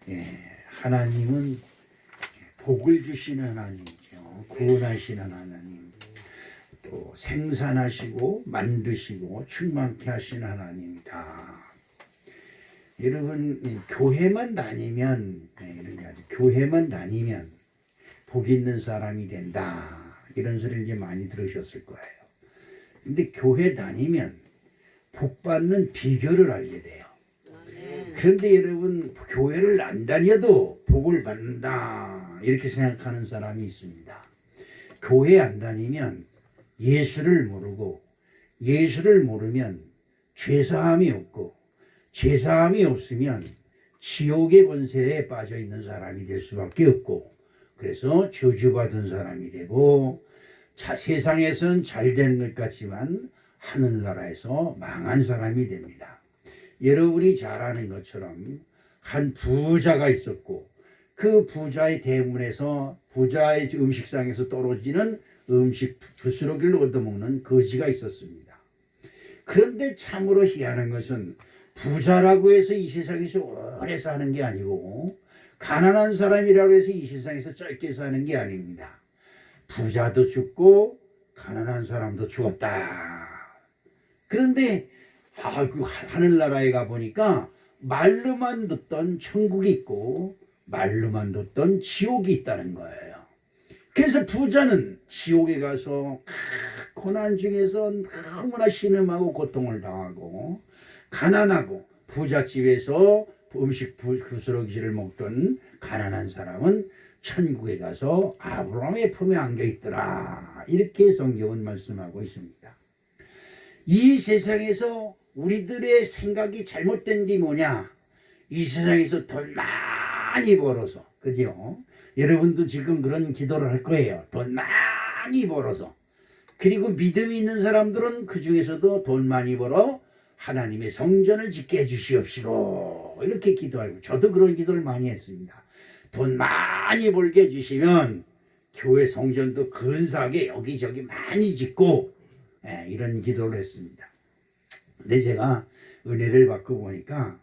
예, 하나님은 복을 주시는 하나님이죠. 구원하시는 하나님. 또 생산하시고 만드시고 충만케 하시는 하나님이다. 여러분, 교회만 다니면, 교회만 다니면 복 있는 사람이 된다. 이런 소리를 이제 많이 들으셨을 거예요. 근데 교회 다니면 복 받는 비결을 알게 돼요. 그런데 여러분, 교회를 안 다녀도 복을 받는다. 이렇게 생각하는 사람이 있습니다. 교회 안 다니면 예수를 모르고, 예수를 모르면 죄사함이 없고, 죄사함이 없으면 지옥의 권세에 빠져 있는 사람이 될 수밖에 없고, 그래서 저주받은 사람이 되고, 세상에서는 잘 되는 것 같지만 하늘나라에서 망한 사람이 됩니다. 여러분이 잘 아는 것처럼 한 부자가 있었고, 그 부자의 대문에서 부자의 음식상에서 떨어지는 음식 부스러기를 얻어먹는 거지가 있었습니다. 그런데 참으로 희한한 것은 부자라고 해서 이 세상에서 오래 사는 게 아니고, 가난한 사람이라고 해서 이 세상에서 짧게 사는 게 아닙니다. 부자도 죽고 가난한 사람도 죽었다. 그런데 그 하늘나라에 가보니까 말로만 듣던 천국이 있고 말로만 듣던 지옥이 있다는 거예요. 그래서 부자는 지옥에 가서 고난 중에서 너무나 신음하고 고통을 당하고, 가난하고 부잣집에서 음식 부스러기를 먹던 가난한 사람은 천국에 가서 아브라함의 품에 안겨 있더라. 이렇게 성경은 말씀하고 있습니다. 이 세상에서 우리들의 생각이 잘못된 게 뭐냐? 이 세상에서 돈 많이 벌어서, 그죠? 여러분도 지금 그런 기도를 할 거예요. 돈 많이 벌어서. 그리고 믿음이 있는 사람들은 그 중에서도 돈 많이 벌어 하나님의 성전을 짓게 해주시옵시고, 이렇게 기도하고, 저도 그런 기도를 많이 했습니다. 돈 많이 벌게 해주시면 교회 성전도 근사하게 여기저기 많이 짓고, 이런 기도를 했습니다. 근데 제가 은혜를 받고 보니까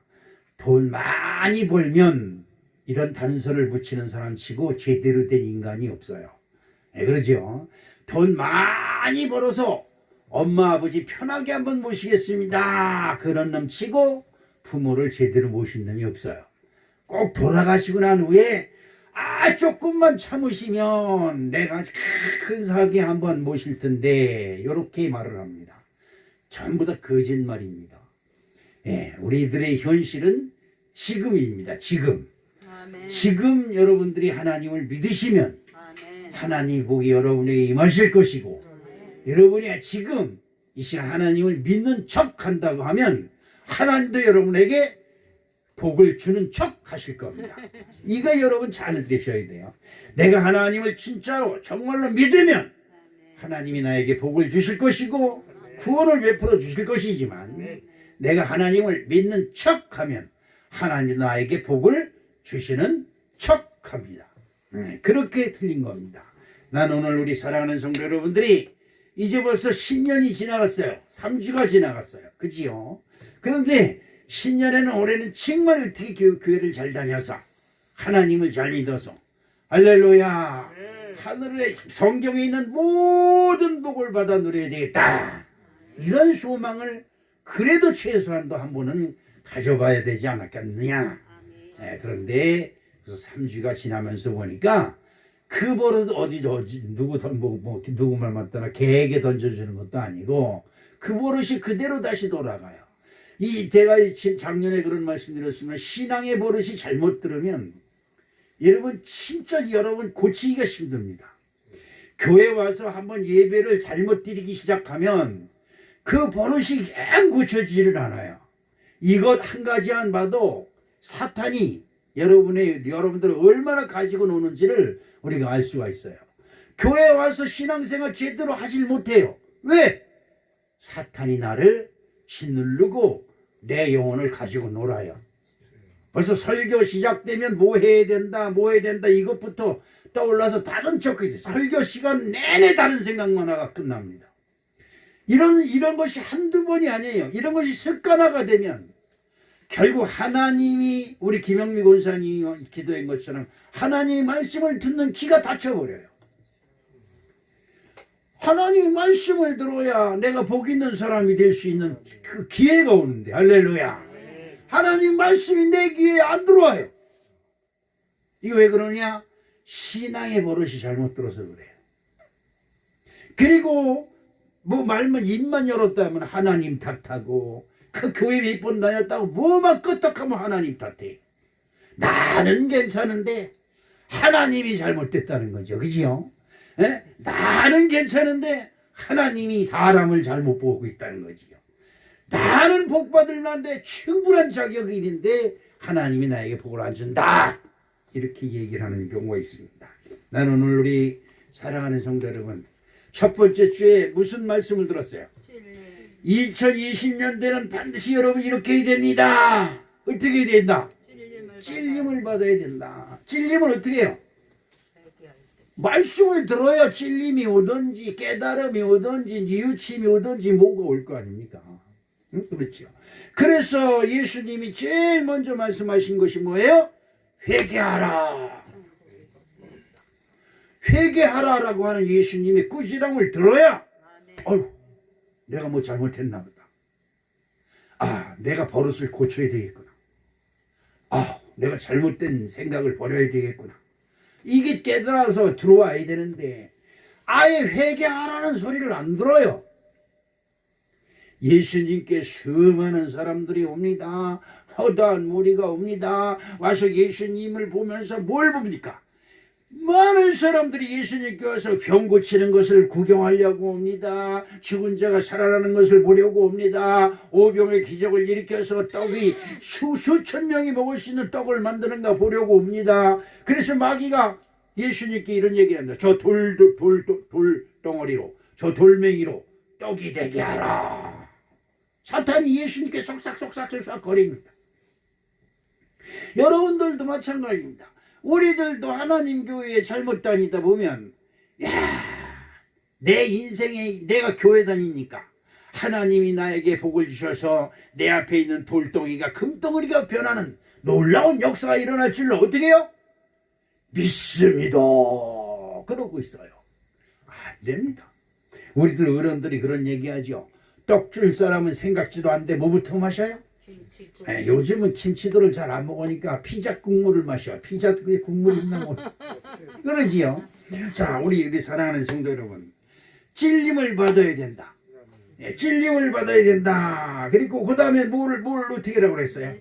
돈 많이 벌면 이런 단서를 붙이는 사람 치고 제대로 된 인간이 없어요. 그러죠? 돈 많이 벌어서 엄마 아버지 편하게 한번 모시겠습니다. 그런 놈 치고 부모를 제대로 모신 놈이 없어요. 꼭 돌아가시고 난 후에 조금만 참으시면 내가 근사하게 한번 모실 텐데, 이렇게 말을 합니다. 전부 다 거짓말입니다. 우리들의 현실은 지금입니다. 지금. 아멘. 지금 여러분들이 하나님을 믿으시면 아멘. 하나님 복이 여러분에게 임하실 것이고, 여러분이 지금 이 시간 하나님을 믿는 척 한다고 하면 하나님도 여러분에게 복을 주는 척 하실 겁니다. 이거 여러분 잘 들으셔야 돼요. 내가 하나님을 진짜로 정말로 믿으면 하나님이 나에게 복을 주실 것이고 구원을 베풀어 주실 것이지만, 내가 하나님을 믿는 척 하면 하나님 나에게 복을 주시는 척 합니다. 그렇게 틀린 겁니다. 난 오늘 우리 사랑하는 성도 여러분들이 이제 벌써 신년이 지나갔어요. 3주가 지나갔어요. 그지요? 그런데 신년에는 올해는 정말 어떻게 교회를 잘 다녀서 하나님을 잘 믿어서 할렐루야, 하늘에 성경에 있는 모든 복을 받아 누려야 되겠다. 이런 소망을 그래도 최소한도 한 번은 가져봐야 되지 않았겠느냐. 그런데 그래서 3주가 지나면서 보니까 그 버릇 누구 말 맞다나 개에게 던져주는 것도 아니고 그 버릇이 그대로 다시 돌아가요. 제가 작년에 그런 말씀 드렸으면, 신앙의 버릇이 잘못 들으면 여러분 진짜 여러분 고치기가 힘듭니다. 교회 와서 한번 예배를 잘못 드리기 시작하면 그 버릇이 영 고쳐지지를 않아요. 이것 한 가지만 봐도 사탄이 여러분들을 얼마나 가지고 노는지를 우리가 알 수가 있어요. 교회 와서 신앙생활 제대로 하질 못해요. 왜? 사탄이 나를 짓누르고 내 영혼을 가지고 놀아요. 벌써 설교 시작되면 뭐 해야 된다 이것부터 떠올라서 다른 척 있어요. 설교 시간 내내 다른 생각만 하다가 끝납니다. 이런 것이 한두 번이 아니에요. 이런 것이 습관화가 되면 결국 하나님이 우리 김영미 권사님이 기도한 것처럼 하나님의 말씀을 듣는 귀가 닫혀버려요. 하나님의 말씀을 들어야 내가 복 있는 사람이 될 수 있는 그 기회가 오는데, 할렐루야. 하나님 말씀이 내 귀에 안 들어와요. 이거 왜 그러냐? 신앙의 버릇이 잘못 들어서 그래요. 그리고 뭐 말만 입만 열었다면 하나님 탓하고, 그 교회 몇 번 다녔다고 뭐만 끄떡하면 하나님 탓해. 나는 괜찮은데 하나님이 잘못됐다는 거죠. 그죠? 에? 나는 괜찮은데 하나님이 사람을 잘못 보고 있다는 거지요. 나는 복 받을 만한데 충분한 자격이 있는데 하나님이 나에게 복을 안 준다. 이렇게 얘기를 하는 경우가 있습니다. 나는 오늘 우리 사랑하는 성도 여러분, 첫 번째 주에 무슨 말씀을 들었어요? 2020년대는 반드시 여러분 이렇게 해야 됩니다. 어떻게 해야 된다? 찔림을 받아야 된다. 찔림을 어떻게 해요? 말씀을 들어야 찔림이 오든지 깨달음이 오든지 뉘우침이 오든지 뭐가 올 거 아닙니까? 응? 그렇죠. 그래서 예수님이 제일 먼저 말씀하신 것이 뭐예요? 회개하라. 회개하라라고 하는 예수님의 꾸지람을 들어야 어휴, 내가 뭐 잘못했나 보다. 아, 내가 버릇을 고쳐야 되겠구나. 아, 내가 잘못된 생각을 버려야 되겠구나. 이게 깨달아서 들어와야 되는데 아예 회개하라는 소리를 안 들어요. 예수님께 수많은 사람들이 옵니다. 허다한 무리가 옵니다. 와서 예수님을 보면서 뭘 봅니까? 많은 사람들이 예수님께 와서 병 고치는 것을 구경하려고 옵니다. 죽은 자가 살아나는 것을 보려고 옵니다. 오병의 기적을 일으켜서 떡이 수천 명이 먹을 수 있는 떡을 만드는가 보려고 옵니다. 그래서 마귀가 예수님께 이런 얘기를 합니다. 저 돌덩어리로, 저 돌멩이로 떡이 되게 하라. 사탄이 예수님께 속삭속삭 거립니다. 여러분들도 마찬가지입니다. 우리들도 하나님 교회에 잘못 다니다 보면 내 인생에 내가 교회 다니니까 하나님이 나에게 복을 주셔서 내 앞에 있는 돌덩이가 금덩어리가 변하는 놀라운 역사가 일어날 줄로 어떻게 해요? 믿습니다. 그러고 있어요. 안 됩니다. 우리들 어른들이 그런 얘기하죠. 떡 줄 사람은 생각지도 않는데 뭐부터 마셔요? 요즘은 김치들을 잘 안 먹으니까 피자 국물을 마셔. 피자 국물 있나 뭐 그러지요. 자, 우리 사랑하는 성도 여러분, 찔림을 받아야 된다. 찔림을 받아야 된다. 그리고 그 다음에 뭘 어떻게 하라고 그랬어요?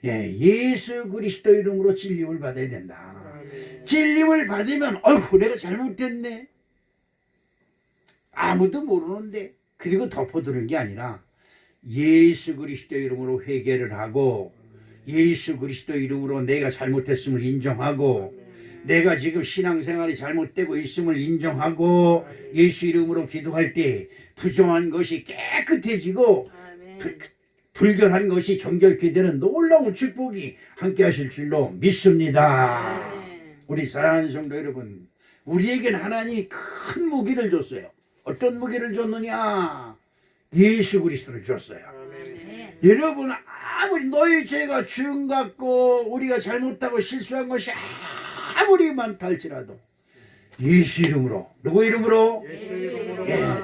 예수 그리스도 이름으로 찔림을 받아야 된다. 찔림을 받으면 어이구 내가 잘못됐네. 아무도 모르는데. 그리고 덮어두는 게 아니라 예수 그리스도 이름으로 회개를 하고 예수 그리스도 이름으로 내가 잘못했음을 인정하고 내가 지금 신앙생활이 잘못되고 있음을 인정하고 예수 이름으로 기도할 때 부정한 것이 깨끗해지고 불결한 것이 정결케 되는 놀라운 축복이 함께 하실 줄로 믿습니다. 우리 사랑하는 성도 여러분, 우리에겐 하나님이 큰 무기를 줬어요. 어떤 무기를 줬느냐? 예수 그리스도를 줬어요. 여러분, 아무리 너희 죄가 중 같고 우리가 잘못하고 실수한 것이 아무리 많다 할지라도 예수 이름으로, 누구 이름으로?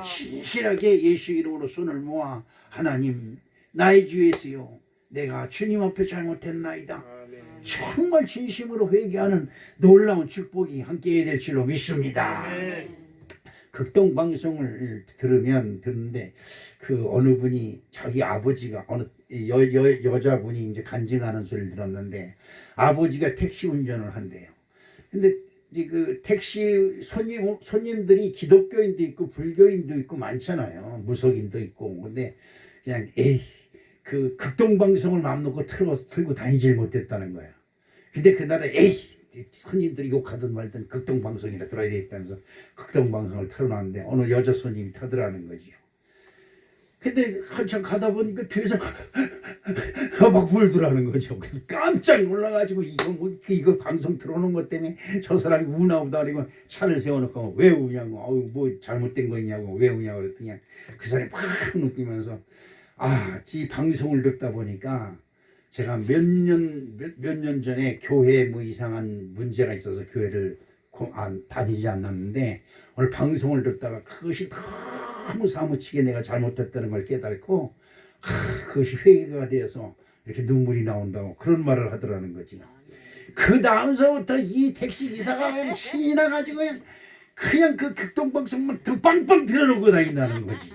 진실하게 예수 이름으로 손을 모아 하나님, 나의 주 예수요, 내가 주님 앞에 잘못했나이다. 정말 진심으로 회개하는 놀라운 축복이 함께 될 줄로 믿습니다. 극동방송을 듣는데 그 어느 분이 자기 아버지가 어느 여자분이 이제 간증하는 소리를 들었는데 아버지가 택시 운전을 한대요. 근데 이제 그 택시 손님들이 기독교인도 있고 불교인도 있고 많잖아요. 무속인도 있고. 근데 그냥 그 극동방송을 마음 놓고 틀고 다니질 못했다는 거예요. 근데 그날에 손님들이 욕하든 말든 극동방송이라 들어야 되겠다면서 극동방송을 틀어놨는데 어느 여자 손님이 타더라는 거지요. 근데 한참 가다 보니까 뒤에서 막 울더라는 거죠. 그래서 깜짝 놀라가지고 이거 방송 틀어놓은 것 때문에 저 사람이 우나보다 그리고 차를 세워놓고 왜 우냐고, 뭐 잘못된 거 있냐고 왜 우냐고 그랬더니 그 사람이 막 느끼면서 이 방송을 듣다 보니까 제가 몇 년 전에 교회에 뭐 이상한 문제가 있어서 교회를 다니지 않았는데 오늘 방송을 듣다가 그것이 너무 사무치게 내가 잘못했다는 걸 깨닫고 그것이 회개가 되어서 이렇게 눈물이 나온다고 그런 말을 하더라는 거지. 그 다음서부터 이 택시 기사가 그냥 신이 나가지고 그냥 그 극동방송만 빵빵 들어놓고 다닌다는 거지.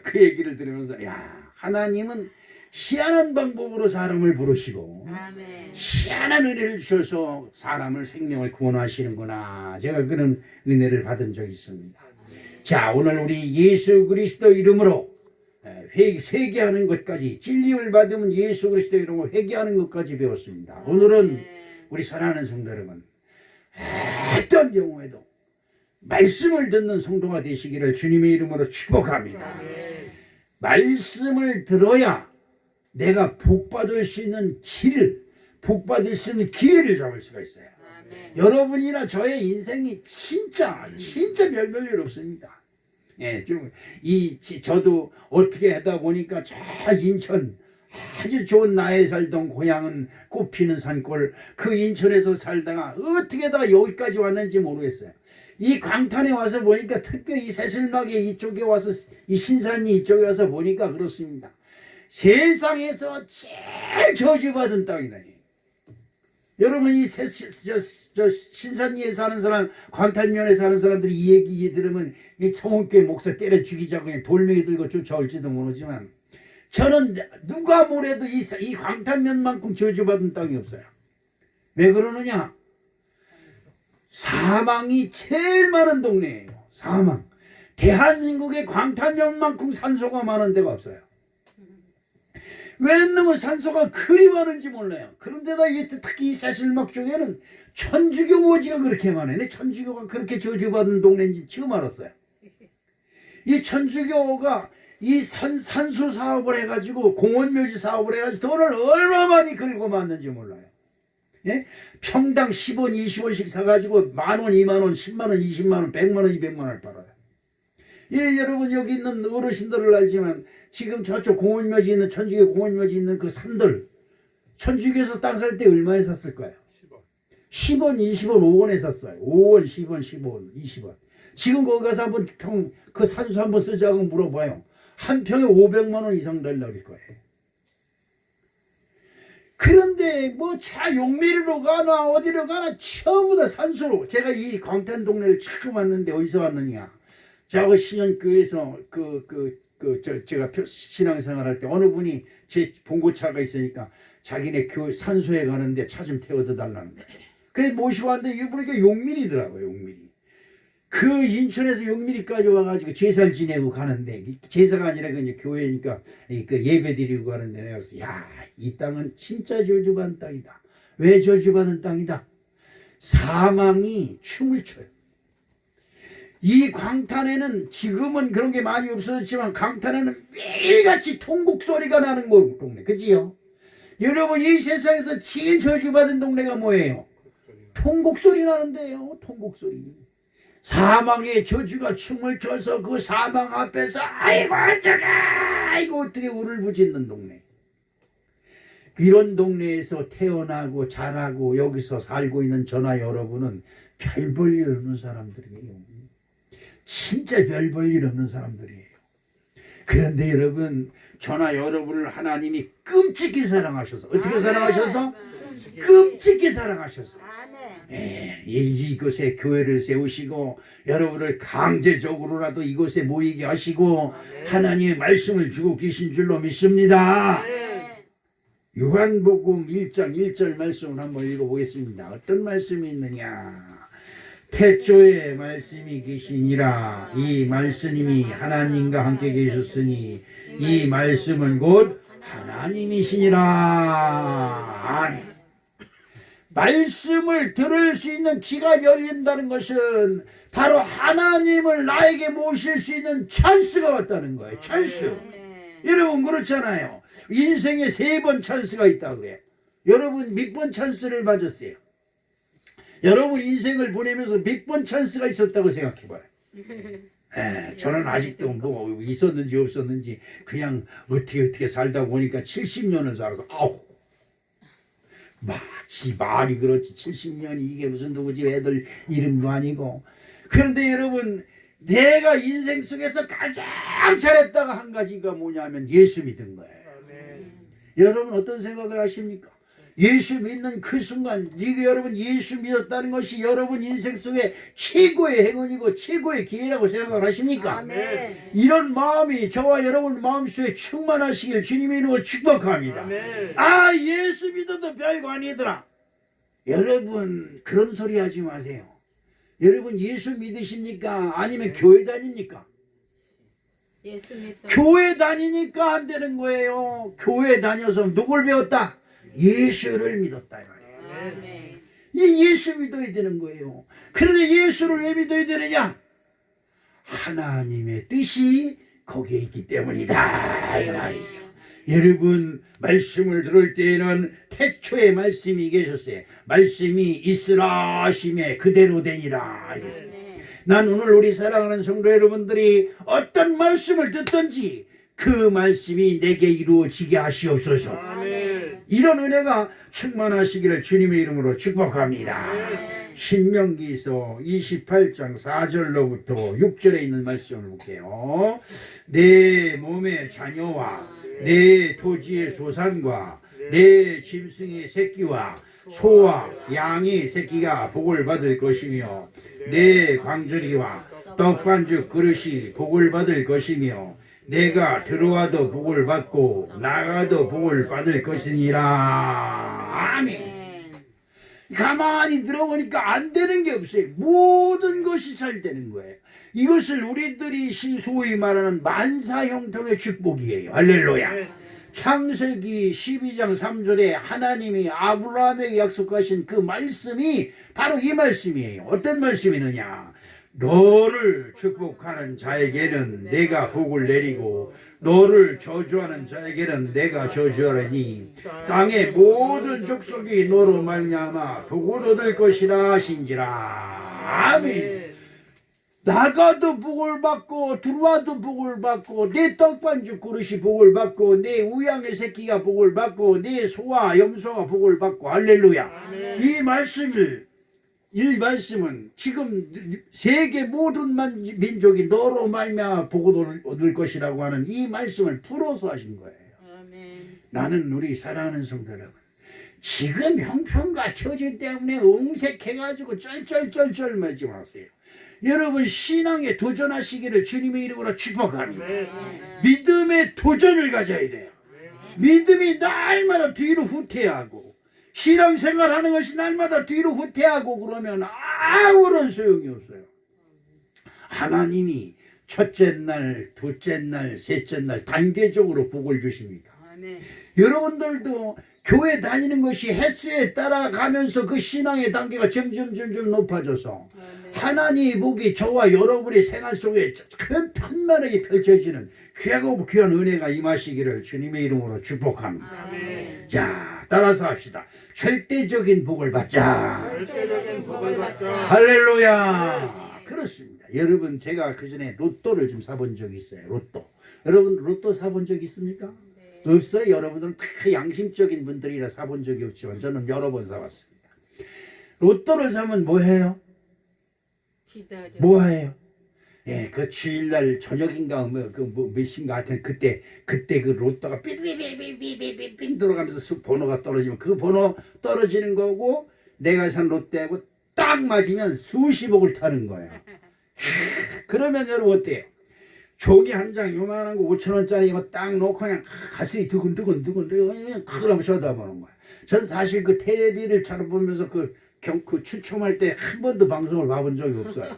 그 얘기를 들으면서 야, 하나님은 희한한 방법으로 사람을 부르시고 아멘. 희한한 은혜를 주셔서 사람을 생명을 구원하시는구나. 제가 그런 은혜를 받은 적이 있습니다. 자, 오늘 우리 예수 그리스도 이름으로 회개하는 것까지, 진리를 받으면 예수 그리스도 이름으로 회개하는 것까지 배웠습니다. 오늘은 우리 사랑하는 성도 여러분, 어떤 경우에도 말씀을 듣는 성도가 되시기를 주님의 이름으로 축복합니다. 말씀을 들어야 내가 복받을 수 있는 길을, 복받을 수 있는 기회를 잡을 수가 있어요. 여러분이나 저의 인생이 진짜 별별 없습니다. 예, 저도 어떻게 하다 보니까 저 인천 아주 좋은 나의 살던 고향은 꽃피는 산골, 그 인천에서 살다가 어떻게 하다가 여기까지 왔는지 모르겠어요. 이 광탄에 와서 보니까 특별히 이 새슬막에 이쪽에 와서 이 신산이 이쪽에 와서 보니까 그렇습니다. 세상에서 제일 저주받은 땅이다. 여러분 이 신산리에 사는 사람, 광탄면에 사는 사람들이 이 얘기 들으면 이 성원교회 목사 때려 죽이자고 그냥 돌멩이 들고 쫓아올지도 모르지만 저는 누가 뭐래도 이 광탄면만큼 저주받은 땅이 없어요. 왜 그러느냐? 사망이 제일 많은 동네예요. 사망. 대한민국의 광탄면만큼 산소가 많은 데가 없어요. 왜 놈의 산소가 그리 많은지 몰라요. 그런데다 특히 이 새슬막 쪽에는 천주교 모지가 그렇게 많아요. 천주교가 그렇게 저주받은 동네인지 처음 알았어요. 이 천주교가 이 산소 사업을 해가지고 공원묘지 사업을 해가지고 돈을 얼마 많이 긁고 맞는지 몰라요. 예? 평당 10원 20원씩 사가지고 만원 2만원 10만원 20만원 100만원 200만원을 팔아요. 예, 여러분 여기 있는 어르신들을 알지만 지금 저쪽 공원묘지 있는 천주교 공원묘지 있는 그 산들 천주교에서 땅 살 때 얼마에 샀을 거예요? 10원 20원 5원에 샀어요. 5원 10원 15원 20원. 지금 거기 가서 한번 그 산수 한번 쓰자고 물어봐요. 한 평에 500만원 이상 달라고 거예요. 그런데 뭐 차 용미리로 가나 어디로 가나 전부 다 산수로. 제가 이 광탄 동네를 처음 왔는데 어디서 왔느냐? 저 신현교에서 제가 신앙생활할 때 어느 분이 제 봉고차가 있으니까 자기네 산소에 가는데 차 좀 태워다 달라는 거예요. 그래서 모시고 왔는데 이분이 용밀이더라고요. 용밀이. 그 인천에서 용밀이까지 와가지고 제사를 지내고 가는데 제사가 아니라 그 이제 교회니까 그 예배 드리고 가는데 내가 그래서 이 땅은 진짜 저주받은 땅이다. 왜 저주받은 땅이다? 사망이 춤을 춰요. 이 광탄에는 지금은 그런 게 많이 없어졌지만 광탄에는 매일같이 통곡 소리가 나는 동네. 그지요? 여러분 이 세상에서 제일 저주받은 동네가 뭐예요? 통곡 소리 나는데요. 통곡 소리. 사망의 저주가 춤을 춰서 그 사망 앞에서 아이고 어떻게 울부짖는 동네. 이런 동네에서 태어나고 자라고 여기서 살고 있는 저나 여러분은 별 볼 일 없는 사람들이에요. 진짜 별 볼 일 없는 사람들이에요. 그런데 여러분 저나 여러분을 하나님이 끔찍히 사랑하셔서 어떻게 사랑하셔서? 끔찍히 사랑하셔서 이곳에 교회를 세우시고 여러분을 강제적으로라도 이곳에 모이게 하시고 하나님의 말씀을 주고 계신 줄로 믿습니다. 요한복음 1장 1절 말씀을 한번 읽어보겠습니다. 어떤 말씀이 있느냐? 태초에 말씀이 계시니라. 이 말씀이 하나님과 함께 계셨으니 이 말씀은 곧 하나님이시니라. 아멘. 말씀을 들을 수 있는 귀가 열린다는 것은 바로 하나님을 나에게 모실 수 있는 찬스가 왔다는 거예요. 찬스. 여러분 그렇잖아요. 인생에 3번 찬스가 있다고 그래요. 여러분 몇 번 찬스를 맞았어요? 여러분 인생을 보내면서 몇 번 찬스가 있었다고 생각해봐요. 저는 아직도 뭐 있었는지 없었는지 그냥 어떻게 살다 보니까 70년을 살아서 아우 마치 말이 그렇지 70년이 이게 무슨 누구지 애들 이름도 아니고. 그런데 여러분 내가 인생 속에서 가장 잘했다가 한 가지가 뭐냐면 예수 믿은 거예요. 여러분 어떤 생각을 하십니까? 예수 믿는 그 순간 여러분 예수 믿었다는 것이 여러분 인생 속에 최고의 행운이고 최고의 기회라고 생각을 하십니까? 아멘. 이런 마음이 저와 여러분 마음속에 충만하시길 주님의 이름으로 축복합니다. 아멘. 아 예수 믿어도 별거 아니더라. 여러분 그런 소리 하지 마세요. 여러분 예수 믿으십니까? 아니면 교회 다닙니까? 예수 믿어. 교회 다니니까 안 되는 거예요. 교회 다녀서 누굴 배웠다? 예수를 믿었다 이 말이에요. 아멘. 이 예수 믿어야 되는 거예요. 그런데 예수를 왜 믿어야 되느냐? 하나님의 뜻이 거기에 있기 때문이다 이 말이죠. 여러분 말씀을 들을 때에는 태초에 말씀이 계셨어요. 말씀이 있으라 하심에 그대로 되니라. 난 오늘 우리 사랑하는 성도 여러분들이 어떤 말씀을 듣든지 그 말씀이 내게 이루어지게 하시옵소서. 아멘. 이런 은혜가 충만하시기를 주님의 이름으로 축복합니다. 신명기서 28장 4절로부터 6절에 있는 말씀을 볼게요. 내 몸의 자녀와 내 토지의 소산과 내 짐승의 새끼와 소와 양의 새끼가 복을 받을 것이며 내 광주리와 떡반죽 그릇이 복을 받을 것이며 내가 들어와도 복을 받고 나가도 복을 받을 것이니라. 아멘. 가만히 들어보니까 안 되는 게 없어요. 모든 것이 잘 되는 거예요. 이것을 우리들이 소위 말하는 만사형통의 축복이에요. 할렐루야. 창세기 12장 3절에 하나님이 아브라함에게 약속하신 그 말씀이 바로 이 말씀이에요. 어떤 말씀이느냐? 너를 축복하는 자에게는 내가 복을 내리고 너를 저주하는 자에게는 내가 저주하리니 땅의 모든 족속이 너로 말미암아 복을 얻을 것이라 하신지라. 아멘. 나가도 복을 받고 들어와도 복을 받고 내 떡반죽 그릇이 복을 받고 내 우양의 새끼가 복을 받고 내 소와 염소가 복을 받고. 할렐루야. 이 말씀은 지금 세계 모든 민족이 너로 말미암아 복을 얻을 것이라고 하는 이 말씀을 풀어서 하신 거예요. 아멘. 나는 우리 사랑하는 성도 여러분, 지금 형편과 처지 때문에 음색해가지고 쩔쩔쩔쩔 매지 마세요. 여러분 신앙에 도전하시기를 주님의 이름으로 축복합니다. 믿음의 도전을 가져야 돼요. 믿음이 날마다 뒤로 후퇴하고 신앙생활하는 것이 날마다 뒤로 후퇴하고 그러면 아무런 소용이 없어요. 하나님이 첫째 날, 둘째 날, 셋째 날 단계적으로 복을 주십니다. 아멘. 여러분들도 교회 다니는 것이 횟수에 따라가면서 그 신앙의 단계가 점점 높아져서 하나님의 복이 저와 여러분의 생활 속에 편만하게 펼쳐지는 귀하고 귀한 은혜가 임하시기를 주님의 이름으로 축복합니다. 아멘. 자, 따라서 합시다. 절대적인 복을 받자. 절대적인 복을 받자. 할렐루야. 그렇습니다. 여러분 제가 그전에 로또를 좀 사본 적이 있어요. 로또. 여러분 로또 사본 적 있습니까? 없어요. 여러분들은 크 양심적인 분들이라 사본 적이 없지만 저는 여러 번 사봤습니다. 로또를 사면 뭐 해요? 기다려. 뭐 해요? 예, 그 주일날 저녁인가 몇 시인가 하여튼 그때 그 로또가 삐삐삐삐삐삐삐 들어가면서 번호가 떨어지면 그 번호 떨어지는 거고 내가 산 롯데하고 딱 맞으면 수십억을 타는 거예요. 그러면 여러분 어때요? 종이 한 장 요만한 거 5,000원짜리 이거 딱 놓고 그냥 가슴이 두근두근 그러면 쳐다보는 거야. 전 사실 그 텔레비를 찾아보면서 그 추첨할 때 한 번도 방송을 봐본 적이 없어요.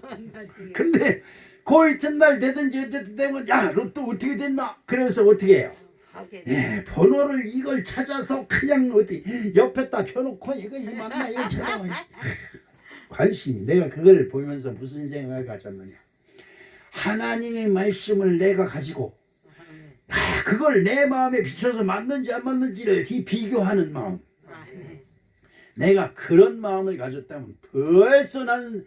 근데 그 이튿날 되든지 어쨌든 되면 야 로또 어떻게 됐나? 그래서 어떻게 해요? 예, 번호를 이걸 찾아서 그냥 어디 옆에다 펴놓고 이거 맞나 이거 찾아보니 관심. 내가 그걸 보면서 무슨 생각을 가졌느냐? 하나님의 말씀을 내가 가지고 그걸 내 마음에 비춰서 맞는지 안 맞는지를 비교하는 마음. 내가 그런 마음을 가졌다면 벌써 나는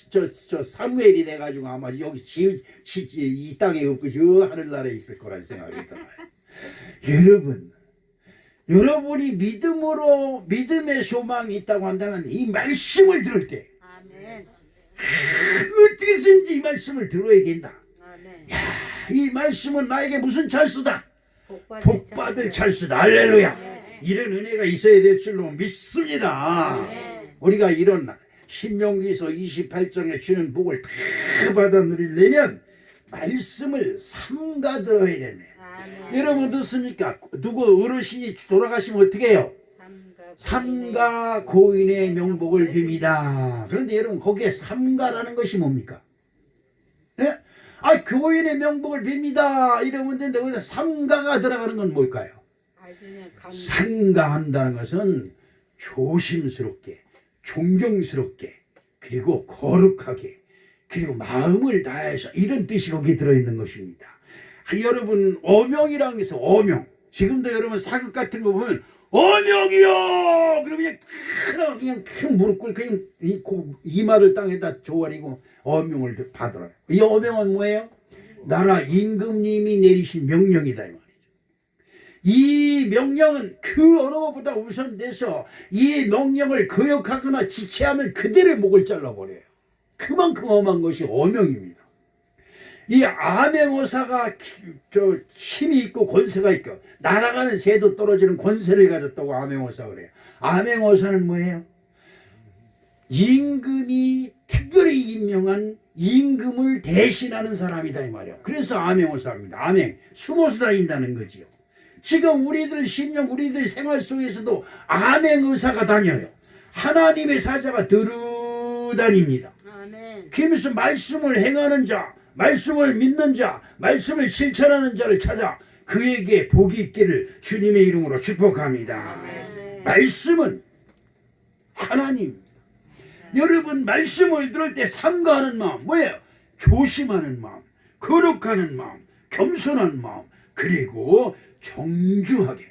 저 사무엘이 돼가지고 아마 여기 이 땅에 없고 저 하늘나라에 있을 거란 생각이 들어요. 여러분이 믿음의 소망이 있다고 한다면 이 말씀을 들을 때 아멘. 어떻게든지 이 말씀을 들어야 된다. 아멘. 이 말씀은 나에게 무슨 찰수다. 복받을 복받을 찰수다. 할렐루야. 아멘. 이런 은혜가 있어야 될 줄로 믿습니다. 아멘. 우리가 이런 신명기서 28장에 주는 복을 다 받아 누리려면 말씀을 삼가 들어야 되네. 아멘. 여러분 어떻습니까? 누구 어르신이 돌아가시면 어떻게 해요? 삼가 고인의 명복을 빕니다. 그런데 여러분 거기에 삼가라는 것이 뭡니까? 예? 고인의 명복을 빕니다. 이러면 되는데 거기다 삼가가 들어가는 건 뭘까요? 삼가한다는 것은 조심스럽게, 존경스럽게, 그리고 거룩하게, 그리고 마음을 다해서 이런 뜻이 거기에 들어있는 것입니다. 여러분 어명이라는 것은 어명. 지금도 여러분 사극 같은 거 보면 어명이요! 그러면 그냥 큰 무릎 꿇고 그냥 이마를 땅에다 조아리고 어명을 받으라. 이 어명은 뭐예요? 나라 임금님이 내리신 명령이다 이 말이죠. 이 명령은 그 어느 것보다 우선돼서 이 명령을 거역하거나 지체하면 그대로 목을 잘라버려요. 그만큼 엄한 것이 어명입니다. 이 암행어사가 힘이 있고 권세가 있고 날아가는 새도 떨어지는 권세를 가졌다고 암행어사가 그래요. 암행어사는 뭐예요? 임금이 특별히 임명한 임금을 대신하는 사람이다 이 말이에요. 그래서 암행어사입니다. 암행, 숨어서 다닌다는 거지요. 지금 우리들 심령, 우리들 생활 속에서도 암행의사가 다녀요. 하나님의 사자가 들으다닙니다. 그러면서 말씀을 행하는 자, 말씀을 믿는 자, 말씀을 실천하는 자를 찾아 그에게 복이 있기를 주님의 이름으로 축복합니다. 말씀은 하나님. 여러분 말씀을 들을 때 삼가하는 마음 뭐예요? 조심하는 마음, 거룩하는 마음, 겸손한 마음, 그리고 정중하게.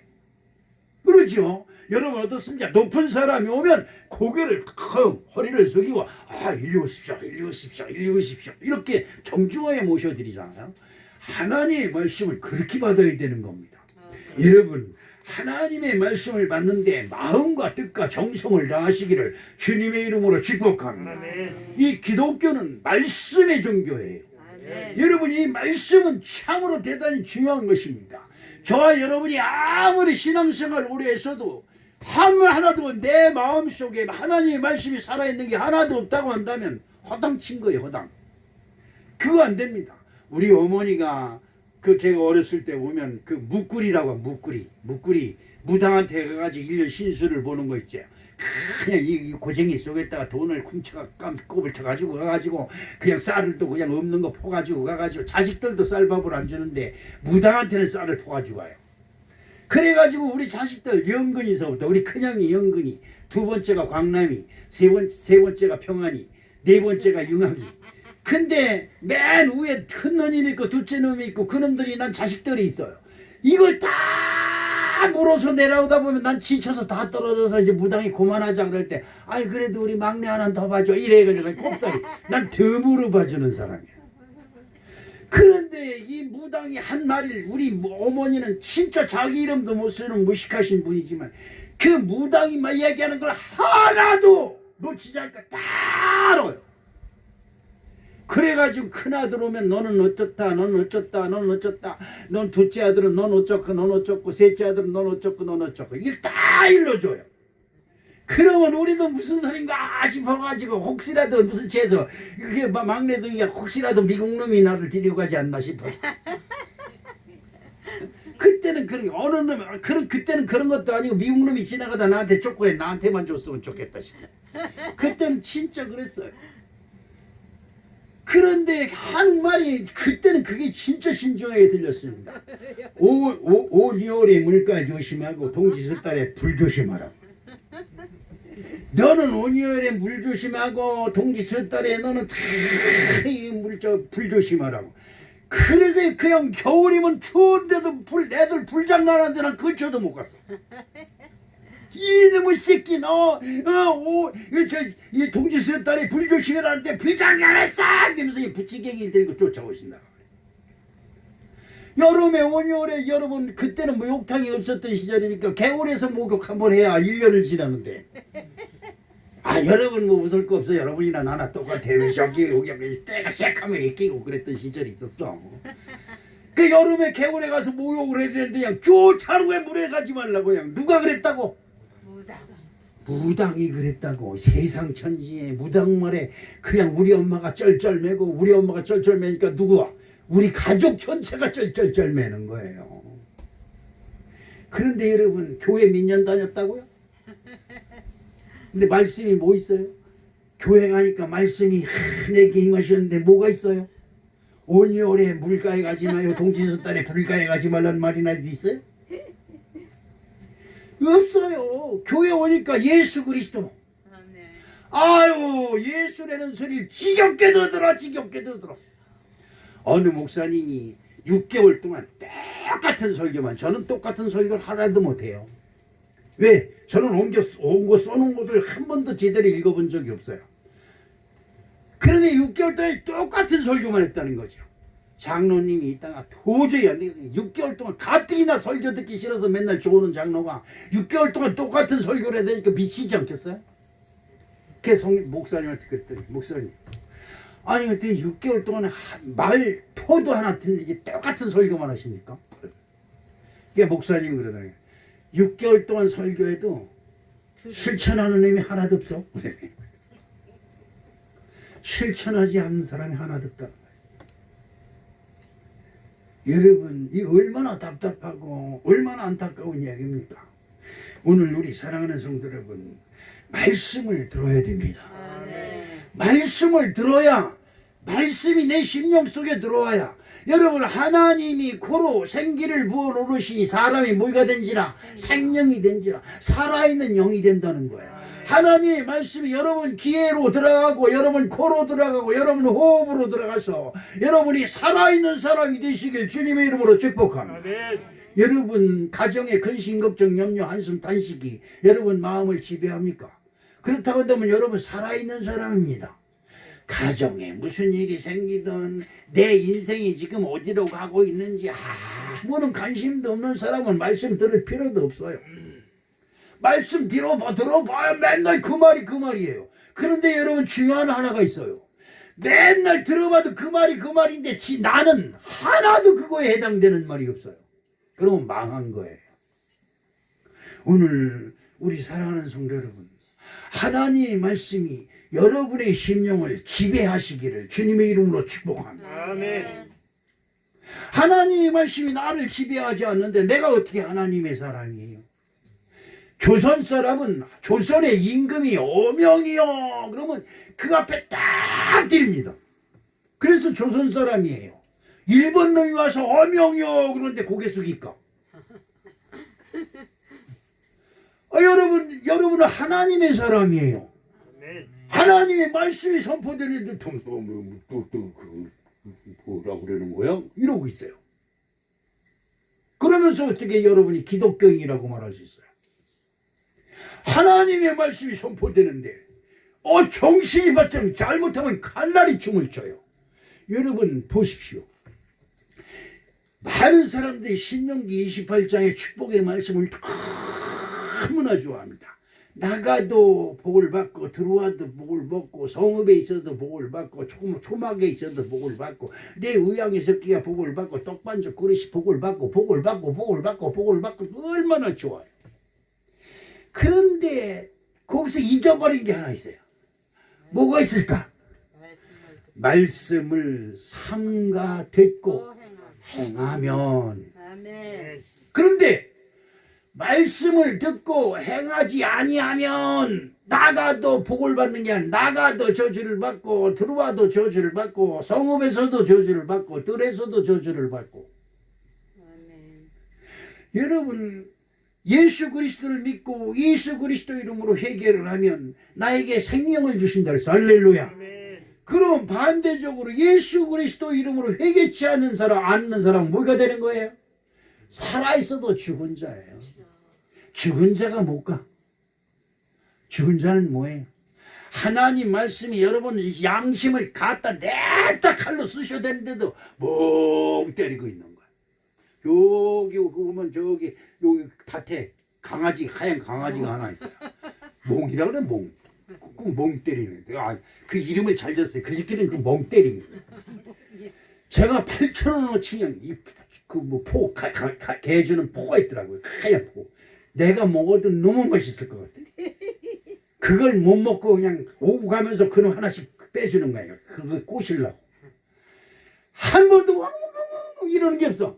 그러죠? 여러분 어떻습니까? 높은 사람이 오면 고개를 허리를 숙이고 일리 오십시오, 일리 오십시오, 일리 오십시오 이렇게 정중하게 모셔드리잖아요. 하나님의 말씀을 그렇게 받아야 되는 겁니다. 여러분 하나님의 말씀을 받는데 마음과 뜻과 정성을 다하시기를 주님의 이름으로 축복합니다. 이 기독교는 말씀의 종교예요. 여러분 이 말씀은 참으로 대단히 중요한 것입니다. 저와 여러분이 아무리 신앙생활을 오래 했어도 하나도 내 마음속에 하나님의 말씀이 살아있는 게 하나도 없다고 한다면 허당친 거예요. 허당. 그거 안 됩니다. 우리 어머니가 제가 어렸을 때 보면 묵구리라고 묵구리 무당한테 가가지고 1년 신수를 보는 거 있죠. 그냥 이 고쟁이 속에다가 돈을 꼼을 쳐가지고 가가지고 그냥 쌀을 또 그냥 없는 거 퍼가지고 가가지고 자식들도 쌀밥을 안 주는데 무당한테는 쌀을 퍼가지고 가요. 그래가지고 우리 자식들 영근이서부터 우리 큰형이 영근이, 두 번째가 광남이, 세 번째가 평안이, 네 번째가 융학이. 근데 맨 위에 큰 놈이 있고 둘째 놈이 있고 그놈들이 난 자식들이 있어요. 이걸 다 물어서 내려오다 보면 난 지쳐서 다 떨어져서 이제 무당이 그만하자 그럴 때 그래도 우리 막내 하나 더 봐줘 이래가지고 꼽살이 난 덤으로 봐주는 사람이야. 그런데 이 무당이 한 말을 우리 어머니는 진짜 자기 이름도 못 쓰는 무식하신 분이지만 그 무당이 막 이야기하는 걸 하나도 놓치지 않고 다 알아요. 그래가지고 큰아들 오면 너는 어쩌다 너는 어쩌다 너는 어쩌다 넌 둘째 아들은 넌 어쩌고 넌 어쩌고 셋째 아들은 넌 어쩌고 넌 어쩌고 이걸 다 일러줘요. 그러면 우리도 무슨 소린가 싶어가지고 혹시라도 무슨 죄서 그게 막내도 혹시라도 미국 놈이 나를 데리고 가지 않나 싶어서 그때는 어느 놈 그때는 그런 것도 아니고 미국 놈이 지나가다 나한테 초콜릿 나한테만 줬으면 좋겠다 싶어. 그때는 진짜 그랬어요. 그런데 한 말이 그때는 그게 진짜 신중하게 들렸습니다. 5, 6월에 물가 조심하고 동지 섣달에 불 조심하라. 너는 5, 6월에 물 조심하고 동지 섣달에 너는 불 조심하라고. 그래서 그냥 겨울이면 추운데도 애들 불장난하는데 난 근처도 못 갔어. 이놈의 새끼 이 동지스 딸이 불조심해라는데 불장이 안 했어! 이러면서 이 부치갱이 들고 쫓아오신다. 여름에 온열에 여러분 그때는 목욕탕이 없었던 시절이니까 개울에서 목욕 한번 해야 1년을 지나는데 여러분 웃을 거 없어. 여러분이나 나나 똑같아요. 여기 때가 새카매 끼고 그랬던 시절이 있었어. 그 여름에 개울에 가서 목욕을 해야 되는데 그냥 쫓아루에 물에 가지 말라고 그냥 누가 그랬다고? 무당이 그랬다고. 세상 천지에 무당말에 그냥 우리 엄마가 쩔쩔매고 우리 엄마가 쩔쩔매니까 누구와? 우리 가족 전체가 쩔쩔쩔매는 거예요. 그런데 여러분 교회 몇 년 다녔다고요? 근데 말씀이 뭐 있어요? 교회 가니까 말씀이 내게 임하셨는데 뭐가 있어요? 온열에 물가에 가지 말고 동지서 딸에 불가에 가지 말라는 말이나 있어요? 없어요. 교회 오니까 예수 그리스도. 아유 예수라는 소리 지겹게도 들어. 어느 목사님이 6개월 동안 똑같은 설교만, 저는 똑같은 설교를 하나도 못해요. 왜? 저는 온 거 써놓은 것을 한 번도 제대로 읽어본 적이 없어요. 그런데 6개월 동안 똑같은 설교만 했다는 거죠. 장로님이 있다가 도저히 안 되겠어요. 6개월 동안 가뜩이나 설교 듣기 싫어서 맨날 좋은 장로가 6개월 동안 똑같은 설교를 해야 되니까 미치지 않겠어요? 그래서 목사님한테 그랬더니, 목사님 아니 그때 6개월 동안 말 토도 하나 틀리게 똑같은 설교만 하십니까? 그게 목사님이 그러더니 6개월 동안 설교해도 실천하는 놈이 하나도 없어. 실천하지 않는 사람이 하나도 없다. 여러분 이 얼마나 답답하고 얼마나 안타까운 이야기입니까? 오늘 우리 사랑하는 성도 여러분 말씀을 들어야 됩니다. 말씀을 들어야 말씀이 내 심령 속에 들어와야 여러분 하나님이 코로 생기를 부어 놓으시니 사람이 뭐가 된지라 생명이 된지라 살아있는 영이 된다는 거예요. 하나님의 말씀이 여러분 기회로 들어가고 여러분 코로 들어가고 여러분 호흡으로 들어가서 여러분이 살아있는 사람이 되시길 주님의 이름으로 축복합니다. 여러분 가정의 근심 걱정 염려 한숨 탄식이 여러분 마음을 지배합니까? 그렇다고 한다면 여러분 살아있는 사람입니다. 가정에 무슨 일이 생기든 내 인생이 지금 어디로 가고 있는지 아무런 관심도 없는 사람은 말씀 들을 필요도 없어요. 말씀 들어봐야 맨날 그 말이에요. 그런데 여러분 중요한 하나가 있어요. 맨날 들어봐도 그 말인데 나는 하나도 그거에 해당되는 말이 없어요. 그러면 망한 거예요. 오늘 우리 사랑하는 성도 여러분 하나님의 말씀이 여러분의 심령을 지배하시기를 주님의 이름으로 축복합니다. 아멘. 하나님의 말씀이 나를 지배하지 않는데 내가 어떻게 하나님의 사람이에요? 조선 사람은 조선의 임금이 어명이요 그러면 그 앞에 딱 드립니다. 그래서 조선 사람이에요. 일본 놈이 와서 어명이요 그런데 고개 숙일까? 여러분은 하나님의 사람이에요. 하나님의 말씀이 선포되는데 뭐라고 그러는 거야? 이러고 있어요. 그러면서 어떻게 여러분이 기독교인이라고 말할 수 있어요? 하나님의 말씀이 선포되는데 정신이 바짝 잘못하면 칼날이 춤을 춰요. 여러분 보십시오. 많은 사람들이 신명기 28장의 축복의 말씀을 너무나 좋아합니다. 나가도 복을 받고 들어와도 복을 받고 성읍에 있어도 복을 받고 초막에 있어도 복을 받고 내 의향의 새끼가 복을 받고 떡반죽 그릇이 복을 받고 얼마나 좋아요. 그런데 거기서 잊어버린 게 하나 있어요. 뭐가 있을까? 말씀을 삼가 듣고 행하면. 그런데 말씀을 듣고 행하지 아니하면 나가도 복을 받는 게 아니라 나가도 저주를 받고 들어와도 저주를 받고 성읍에서도 저주를 받고 뜰에서도 저주를 받고. 여러분 예수 그리스도를 믿고 예수 그리스도 이름으로 회개를 하면 나에게 생명을 주신다 그랬어. 할렐루야. 그럼 반대적으로 예수 그리스도 이름으로 회개치 않는 사람 뭐가 되는 거예요? 살아있어도 죽은 자예요. 죽은 자가 못 가. 죽은 자는 뭐예요? 하나님 말씀이 여러분 양심을 갖다 냈다 칼로 쓰셔야 되는데도 멍 때리고 있는 거야. 여기 보면 저기 여기 밭에 강아지 하얀 강아지가 하나 있어요. 몽이라 그래 몽. 멍 때리는 거야. 아, 그 이름을 잘 졌어요. 그 새끼는 그 멍 때리는 거야. 제가 8,000원어치 그냥 그뭐 포, 개 주는 포가 있더라고요. 하얀 포. 내가 먹어도 너무 맛있을 것 같아. 그걸 못 먹고 그냥 오고 가면서 그놈 하나씩 빼주는 거예요. 그거 꼬시려고. 한 번도 왕 이러는 게 없어.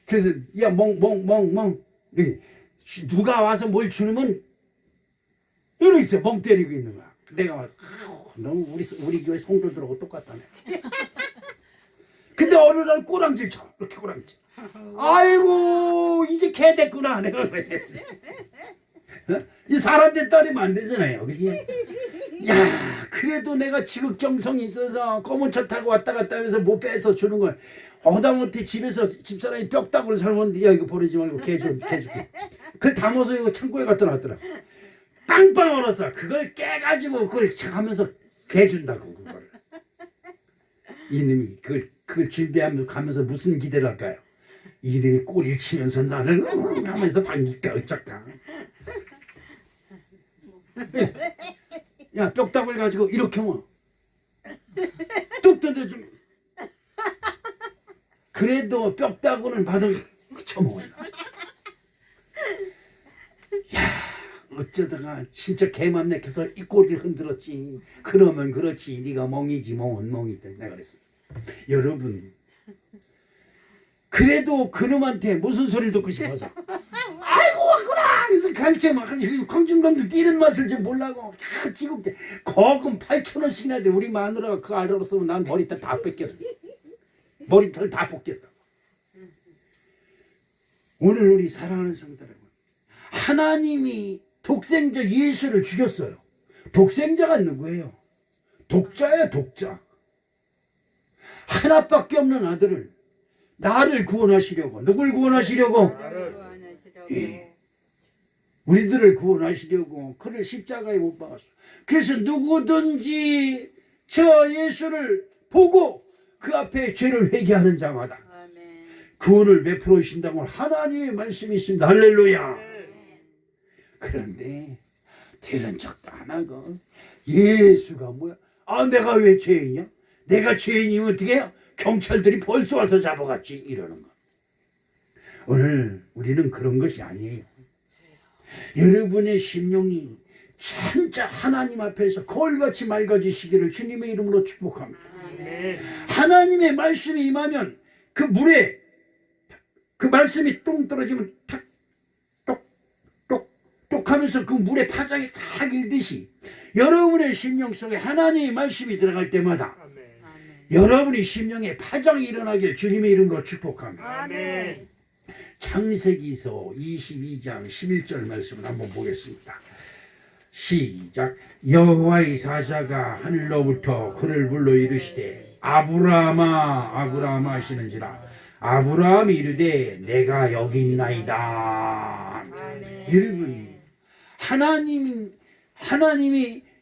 그래서 야 멍 누가 와서 뭘 주면 이러고 있어. 멍 때리고 있는 거야. 내가 막 너무 우리 교회 성도들하고 똑같다네. 근데 어느 날 꼬랑질 쳐. 이렇게 꼬랑질. 아이고 이제 개 됐구나 내가 그래. 이 사람 됐다니면 안 되잖아요, 그지? 야 그래도 내가 지극정성이 있어서 검은 차 타고 왔다 갔다 하면서 못 빼서 주는 걸 허다못해 집에서 집사람이 뼈다구를 삶았는데 야 이거 버리지 말고 개 줄게. 그걸 담아서 이거 창고에 갖다 놨더라. 빵빵 얼었어. 그걸 깨가지고 그걸 하면서 개 준다고 그걸. 이놈이 그걸 준비하면서 가면서 무슨 기대를 할까요? 이놈이 꼬리를 치면서 나를 하면서 반길까 어쩔까. 야 뼈다구를 가지고 이렇게 뭐 뚝 던져주면 그래도 뼈다구는 받을 쳐먹어요. 야 어쩌다가 진짜 개맘 내켜서 이 꼬리를 흔들었지. 그러면 그렇지 네가 멍이지 멍은 멍이다 내가 그랬어. 여러분 그래도 그놈한테 무슨 소리를 듣고 싶어서 아이고 왔구나 그래서 갈채 막 광중광중 뛰는 맛을 좀 몰라고 지겹게 거금 8,000원씩이나 돼. 우리 마누라가 그거 알았으면 난 머리털 다 뺏겼다. 머리털 다 뽑겠다. 오늘 우리 사랑하는 성도 여러분 하나님이 독생자 예수를 죽였어요. 독생자가 누구예요? 독자야 독자. 하나밖에 없는 아들을 나를 구원하시려고. 누굴 구원하시려고? 우리들을 구원하시려고 그를 십자가에 못 박았어요. 그래서 누구든지 저 예수를 보고 그 앞에 죄를 회개하는 자마다 구원을 베풀어 주신다고 하나님의 말씀이 있습니다. 할렐루야. 그런데 되는 척도 안 하고 예수가 뭐야? 아 내가 왜 죄인이야? 내가 죄인이면 어떻게 해요? 경찰들이 벌써 와서 잡아갔지 이러는 거. 오늘 우리는 그런 것이 아니에요. 여러분의 심령이 진짜 하나님 앞에서 거울같이 맑아지시기를 주님의 이름으로 축복합니다. 하나님의 말씀이 임하면 그 물에 그 말씀이 똥 떨어지면 톡톡톡 하면서 그 물에 파장이 탁 일듯이 여러분의 심령 속에 하나님의 말씀이 들어갈 때마다 여러분의 심령에 파장이 일어나길 주님의 이름으로 축복합니다. 아멘. 창세기서 22장 11절 말씀을 한번 보겠습니다. 시작. 여호와의 사자가 하늘로부터 그를 불러 이르시되 아브라함아 아브라함아 하시는지라 아브라함이 이르되 내가 여기 있나이다. 여러분 하나님이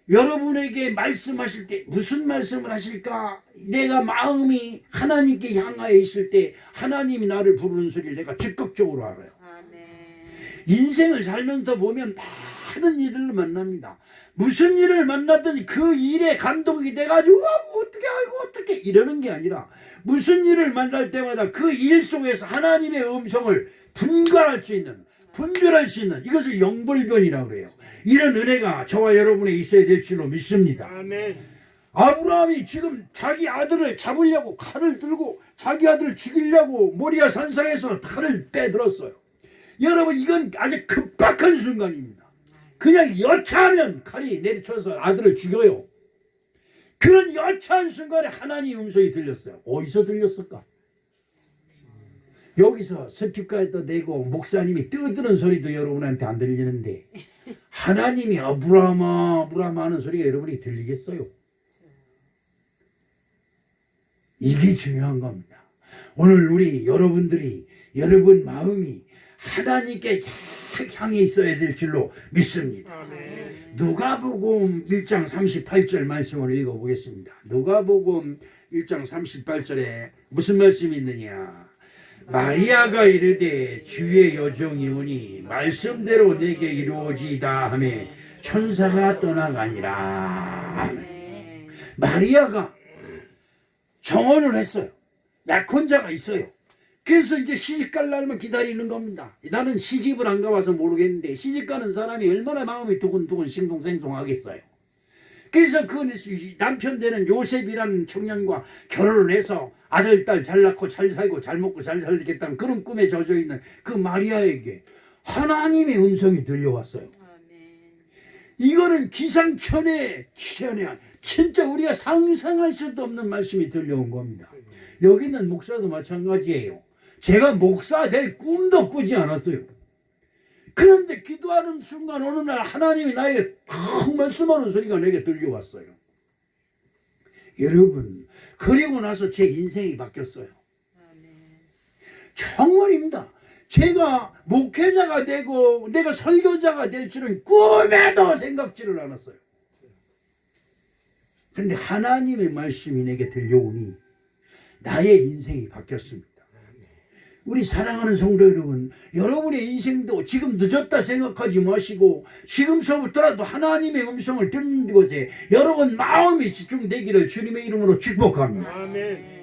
여러분에게 말씀하실 때 무슨 말씀을 하실까? 내가 마음이 하나님께 향하여 있을 때 하나님이 나를 부르는 소리를 내가 적극적으로 알아요. 인생을 살면서 보면 많은 일을 만납니다. 무슨 일을 만났더니 그 일에 감동이 돼가지고 어떻게 알고 어떻게 이러는 게 아니라 무슨 일을 만날 때마다 그 일 속에서 하나님의 음성을 분별할 수 있는 이것을 영벌변이라고 그래요. 이런 은혜가 저와 여러분에 있어야 될 줄로 믿습니다. 아멘. 아브라함이 지금 자기 아들을 잡으려고 칼을 들고 자기 아들을 죽이려고 모리아 산상에서 칼을 빼들었어요. 여러분 이건 아주 급박한 순간입니다. 그냥 여차하면 칼이 내리쳐서 아들을 죽여요. 그런 여차한 순간에 하나님 음성이 들렸어요. 어디서 들렸을까? 여기서 스피커에다 내고 목사님이 떠드는 소리도 여러분한테 안 들리는데 하나님이 아브라함아 아브라함아 하는 소리가 여러분이 들리겠어요? 이게 중요한 겁니다. 오늘 우리 여러분들이 여러분 마음이 하나님께 향해 있어야 될 줄로 믿습니다. 아멘. 누가복음 1장 38절 말씀을 읽어보겠습니다. 누가복음 1장 38절에 무슨 말씀이 있느냐. 마리아가 이르되 주의 여종이 오니 말씀대로 내게 이루어지이다 하매 천사가 떠나가니라. 아멘. 마리아가 정언을 했어요. 약혼자가 있어요. 그래서 이제 시집갈 날만 기다리는 겁니다. 나는 시집을 안 가봐서 모르겠는데 시집 가는 사람이 얼마나 마음이 두근두근 싱숭생숭하겠어요. 그래서 그 남편 되는 요셉이라는 청년과 결혼을 해서 아들, 딸 잘 낳고 잘 살고 잘 먹고 잘 살겠다는 그런 꿈에 젖어 있는 그 마리아에게 하나님의 음성이 들려왔어요. 아멘. 이거는 기상천외 진짜 우리가 상상할 수도 없는 말씀이 들려온 겁니다. 여기 있는 목사도 마찬가지예요. 제가 목사 될 꿈도 꾸지 않았어요. 그런데 기도하는 순간 어느 날 하나님이 나에게 큰 말씀하는 소리가 내게 들려왔어요. 여러분, 그리고 나서 제 인생이 바뀌었어요. 아멘. 정말입니다. 제가 목회자가 되고 내가 설교자가 될 줄은 꿈에도 생각지를 않았어요. 그런데 하나님의 말씀이 내게 들려오니 나의 인생이 바뀌었습니다. 우리 사랑하는 성도 여러분, 여러분의 인생도 지금 늦었다 생각하지 마시고 지금서부터라도 하나님의 음성을 듣는 곳에 여러분 마음이 집중되기를 주님의 이름으로 축복합니다. 아멘.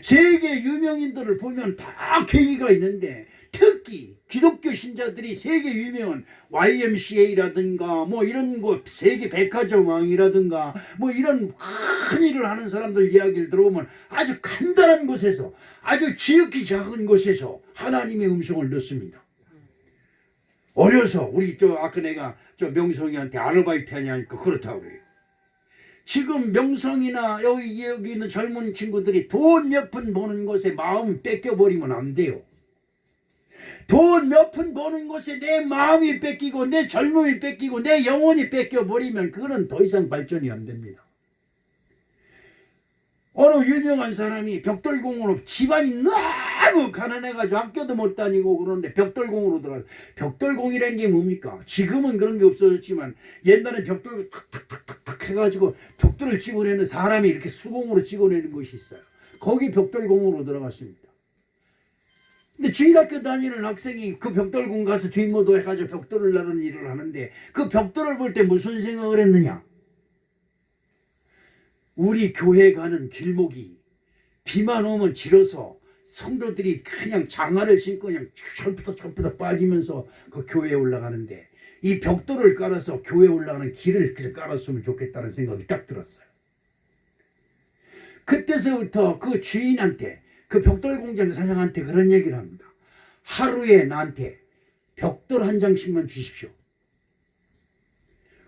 세계 유명인들을 보면 다 계기가 있는데 특히 기독교 신자들이 세계 유명한 YMCA라든가 뭐 이런 곳 세계 백화점 왕이라든가 뭐 이런 큰 일을 하는 사람들 이야기를 들어보면 아주 간단한 곳에서 아주 지극히 작은 곳에서 하나님의 음성을 듣습니다. 어려서 우리 아까 내가 명성이한테 아르바이트 하냐니까 그렇다고 그래요. 지금 명성이나 여기 있는 젊은 친구들이 돈 몇 푼 버는 곳에 마음을 뺏겨버리면 안 돼요. 돈 몇 푼 버는 곳에 내 마음이 뺏기고 내 젊음이 뺏기고 내 영혼이 뺏겨버리면 그거는 더 이상 발전이 안 됩니다. 어느 유명한 사람이 벽돌공으로 집안이 너무 가난해가지고 학교도 못 다니고 그러는데 벽돌공으로 들어가서 벽돌공이라는 게 뭡니까? 지금은 그런 게 없어졌지만 옛날에 벽돌을 탁탁탁탁 해가지고 벽돌을 찍어내는 사람이 이렇게 수공으로 찍어내는 것이 있어요. 거기 벽돌공으로 들어갔습니다. 근데 주일학교 다니는 학생이 그 벽돌공 가서 뒷모도 해가지고 벽돌을 나르는 일을 하는데 그 벽돌을 볼 때 무슨 생각을 했느냐? 우리 교회 가는 길목이 비만 오면 질어서 성도들이 그냥 장화를 신고 그냥 철부터 빠지면서 그 교회에 올라가는데 이 벽돌을 깔아서 교회에 올라가는 길을 깔았으면 좋겠다는 생각이 딱 들었어요. 그때서부터 그 주인한테 그 벽돌 공장 사장한테 그런 얘기를 합니다. 하루에 나한테 벽돌 한 장씩만 주십시오.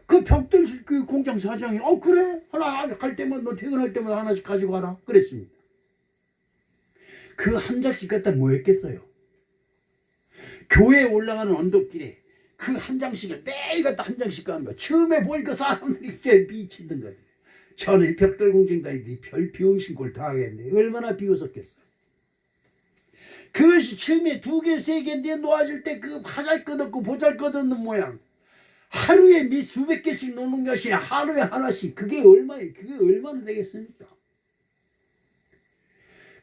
그 벽돌 그 공장 사장이 그래? 하나 갈 때마다 너 퇴근할 때마다 하나씩 가지고 가라. 그랬습니다. 그 한 장씩 갖다 뭐 했겠어요? 교회에 올라가는 언덕길에 그 한 장씩을 매일 갖다 한 장씩 가는 거야. 처음에 보니까 사람들이 제일 미치던 거예요. 저는 벽돌 공장 다니더니 별 비용신고를 다 하겠네. 얼마나 비웃었겠어요. 그것이 처음에 2개, 3개인데 놓아질 때 그 하잘것없고 보잘것없는 모양. 하루에 수백 개씩 놓는 것이 하루에 하나씩. 그게 얼마나 되겠습니까?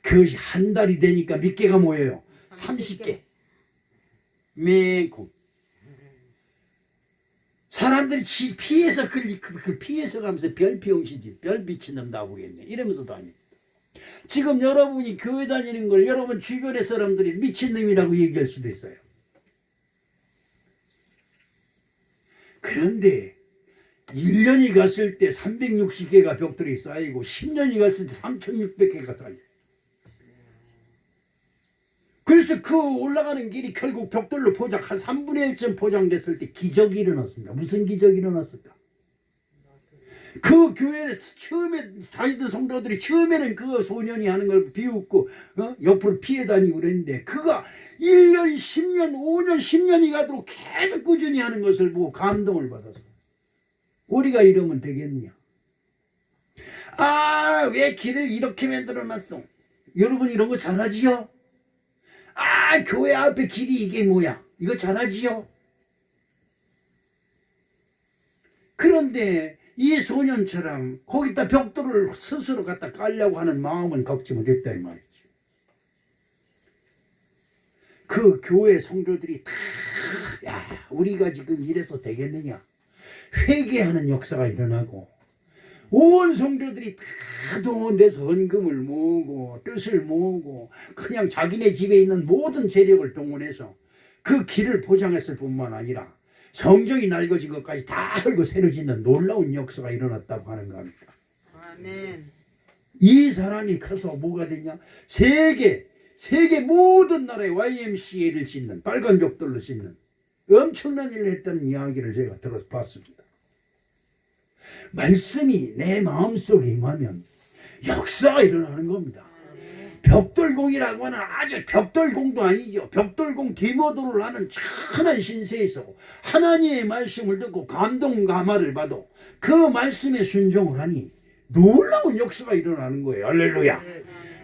그것이 한 달이 되니까 몇 개가 모여요? 30개. 매고. 사람들이 피해서 피해서 가면서 별 비용신지 별 미친놈 나오겠네. 이러면서 다닙니다. 지금 여러분이 교회 다니는 걸 여러분 주변의 사람들이 미친놈이라고 얘기할 수도 있어요. 그런데 1년이 갔을 때 360개가 벽돌이 쌓이고 10년이 갔을 때 3600개가 쌓여요. 그래서 그 올라가는 길이 결국 벽돌로 한 3분의 1쯤 포장됐을 때 기적이 일어났습니다. 무슨 기적이 일어났을까? 그 교회에서 처음에 다니던 성도들이 처음에는 그 소년이 하는 걸 비웃고 옆으로 피해 다니고 그랬는데 그가 1년, 10년, 5년, 10년이 가도록 계속 꾸준히 하는 것을 보고 감동을 받았어. 우리가 이러면 되겠느냐? 왜 길을 이렇게 만들어놨어? 여러분 이런 거 잘하지요? 교회 앞에 길이 이게 뭐야? 이거 잘하지요? 그런데 이 소년처럼 거기다 벽돌을 스스로 갖다 깔려고 하는 마음은 갖지 못했다 이 말이지. 그 교회 성도들이 다 야, 우리가 지금 이래서 되겠느냐 회개하는 역사가 일어나고 온 성도들이 다 동원돼서 헌금을 모으고 뜻을 모으고 그냥 자기네 집에 있는 모든 재력을 동원해서 그 길을 포장했을 뿐만 아니라 성정이 낡아진 것까지 다 헐고 새로 짓는 놀라운 역사가 일어났다고 하는 겁니다. 아멘. 이 사람이 커서 뭐가 되냐? 세계 모든 나라의 YMCA를 짓는 빨간 벽돌로 짓는 엄청난 일을 했다는 이야기를 제가 들어봤습니다. 말씀이 내 마음속에 임하면 역사가 일어나는 겁니다. 벽돌공이라고 하는 아주 벽돌공도 아니죠. 벽돌공 디모도를 하는 천한 신세에서 하나님의 말씀을 듣고 감동감화를 받아 그 말씀에 순종을 하니 놀라운 역사가 일어나는 거예요. 할렐루야.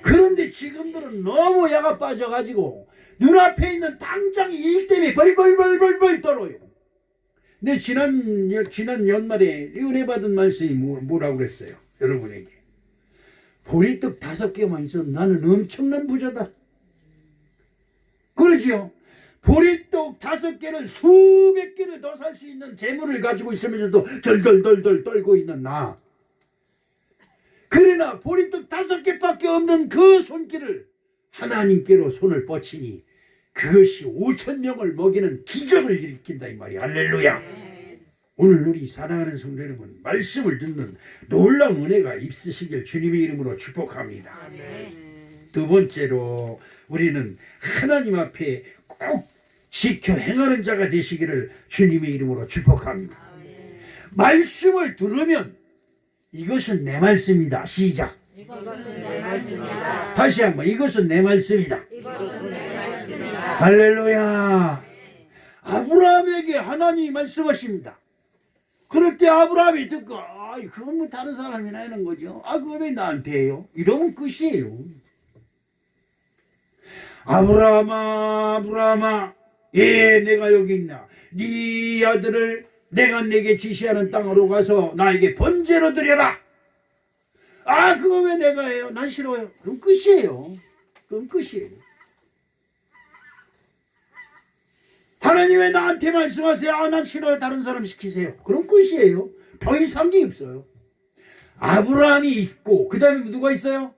그런데 지금들은 너무 야가 빠져가지고 눈앞에 있는 당장의 일 때문에 벌벌벌벌벌 떨어요. 근데 지난 연말에 은혜 받은 말씀이 뭐라고 그랬어요? 여러분에게. 보리떡 5개만 있어도 나는 엄청난 부자다. 그러지요? 보리떡 5개를 수백 개를 더 살 수 있는 재물을 가지고 있으면서도 덜덜덜덜 떨고 있는 나. 그러나 보리떡 5개밖에 없는 그 손길을 하나님께로 손을 뻗치니 그것이 5,000명을 먹이는 기적을 일으킨다 이 말이야. 할렐루야. 오늘 우리 사랑하는 성도 여러분, 말씀을 듣는 놀라운 은혜가 있으시길 주님의 이름으로 축복합니다. 두 번째로 우리는 하나님 앞에 꼭 지켜 행하는 자가 되시기를 주님의 이름으로 축복합니다. 말씀을 들으면 이것은 내 말씀이다. 시작. 이것은 내 말씀이다. 다시 한번 이것은 내 말씀이다. 이것은 내 말씀이다. 할렐루야. 아브라함에게 하나님이 말씀하십니다. 그럴 때 아브라함이 듣고 그건 뭐 다른 사람이나 하는 거죠. 그거 왜 나한테 해요? 이러면 끝이에요. 아브라함아 예 내가 여기 있나. 네 아들을 내가 내게 지시하는 땅으로 가서 나에게 번제로 드려라. 그거 왜 내가 해요? 난 싫어요. 그럼 끝이에요. 그럼 끝이에요. 하나님 왜 나한테 말씀하세요? 난 싫어요. 다른 사람 시키세요. 그럼 끝이에요. 더 이상 게 없어요. 아브라함이 있고 그 다음에 누가 있어요?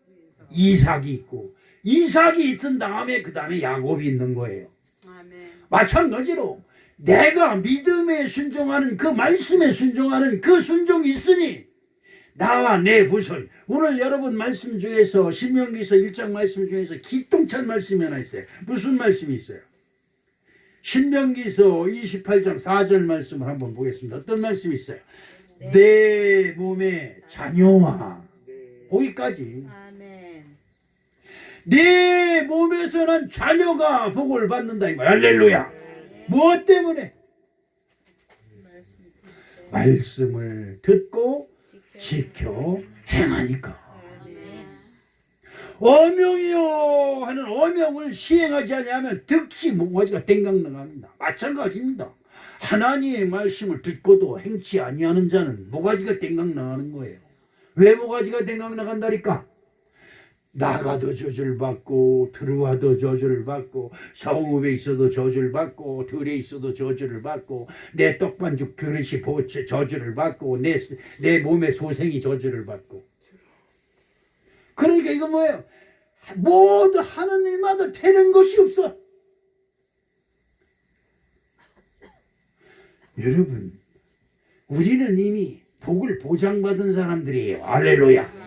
이삭이 있고 이삭이 있은 다음에 그 다음에 야곱이 있는 거예요. 아멘. 마찬가지로 내가 믿음에 순종하는 그 말씀에 순종하는 그 순종이 있으니 나와 내 후손. 오늘 여러분 말씀 중에서 신명기서 1장 말씀 중에서 기똥찬 말씀이 하나 있어요. 무슨 말씀이 있어요? 신명기서 28장 4절 말씀을 한번 보겠습니다. 어떤 말씀이 있어요? 내 몸의 자녀와 거기까지. 아멘. 내 몸에서 난 자녀가 복을 받는다 이 말. 할렐루야. 무엇 때문에? 말씀을 듣고 지켜 행하니까. 어명이요 하는 어명을 시행하지 않으면 득시 모가지가 댕강능합니다. 마찬가지입니다. 하나님의 말씀을 듣고도 행치 아니하는 자는 모가지가 댕강능하는 거예요. 왜 모가지가 댕강능한다니까? 나가도 저주를 받고 들어와도 저주를 받고 성읍에 있어도 저주를 받고 들에 있어도 저주를 받고 내 떡반죽 그릇이 저주를 받고 내 몸의 소생이 저주를 받고. 그러니까 이거 뭐예요? 모두 하는 일마다 되는 것이 없어. 여러분, 우리는 이미 복을 보장받은 사람들이에요. 할렐루야.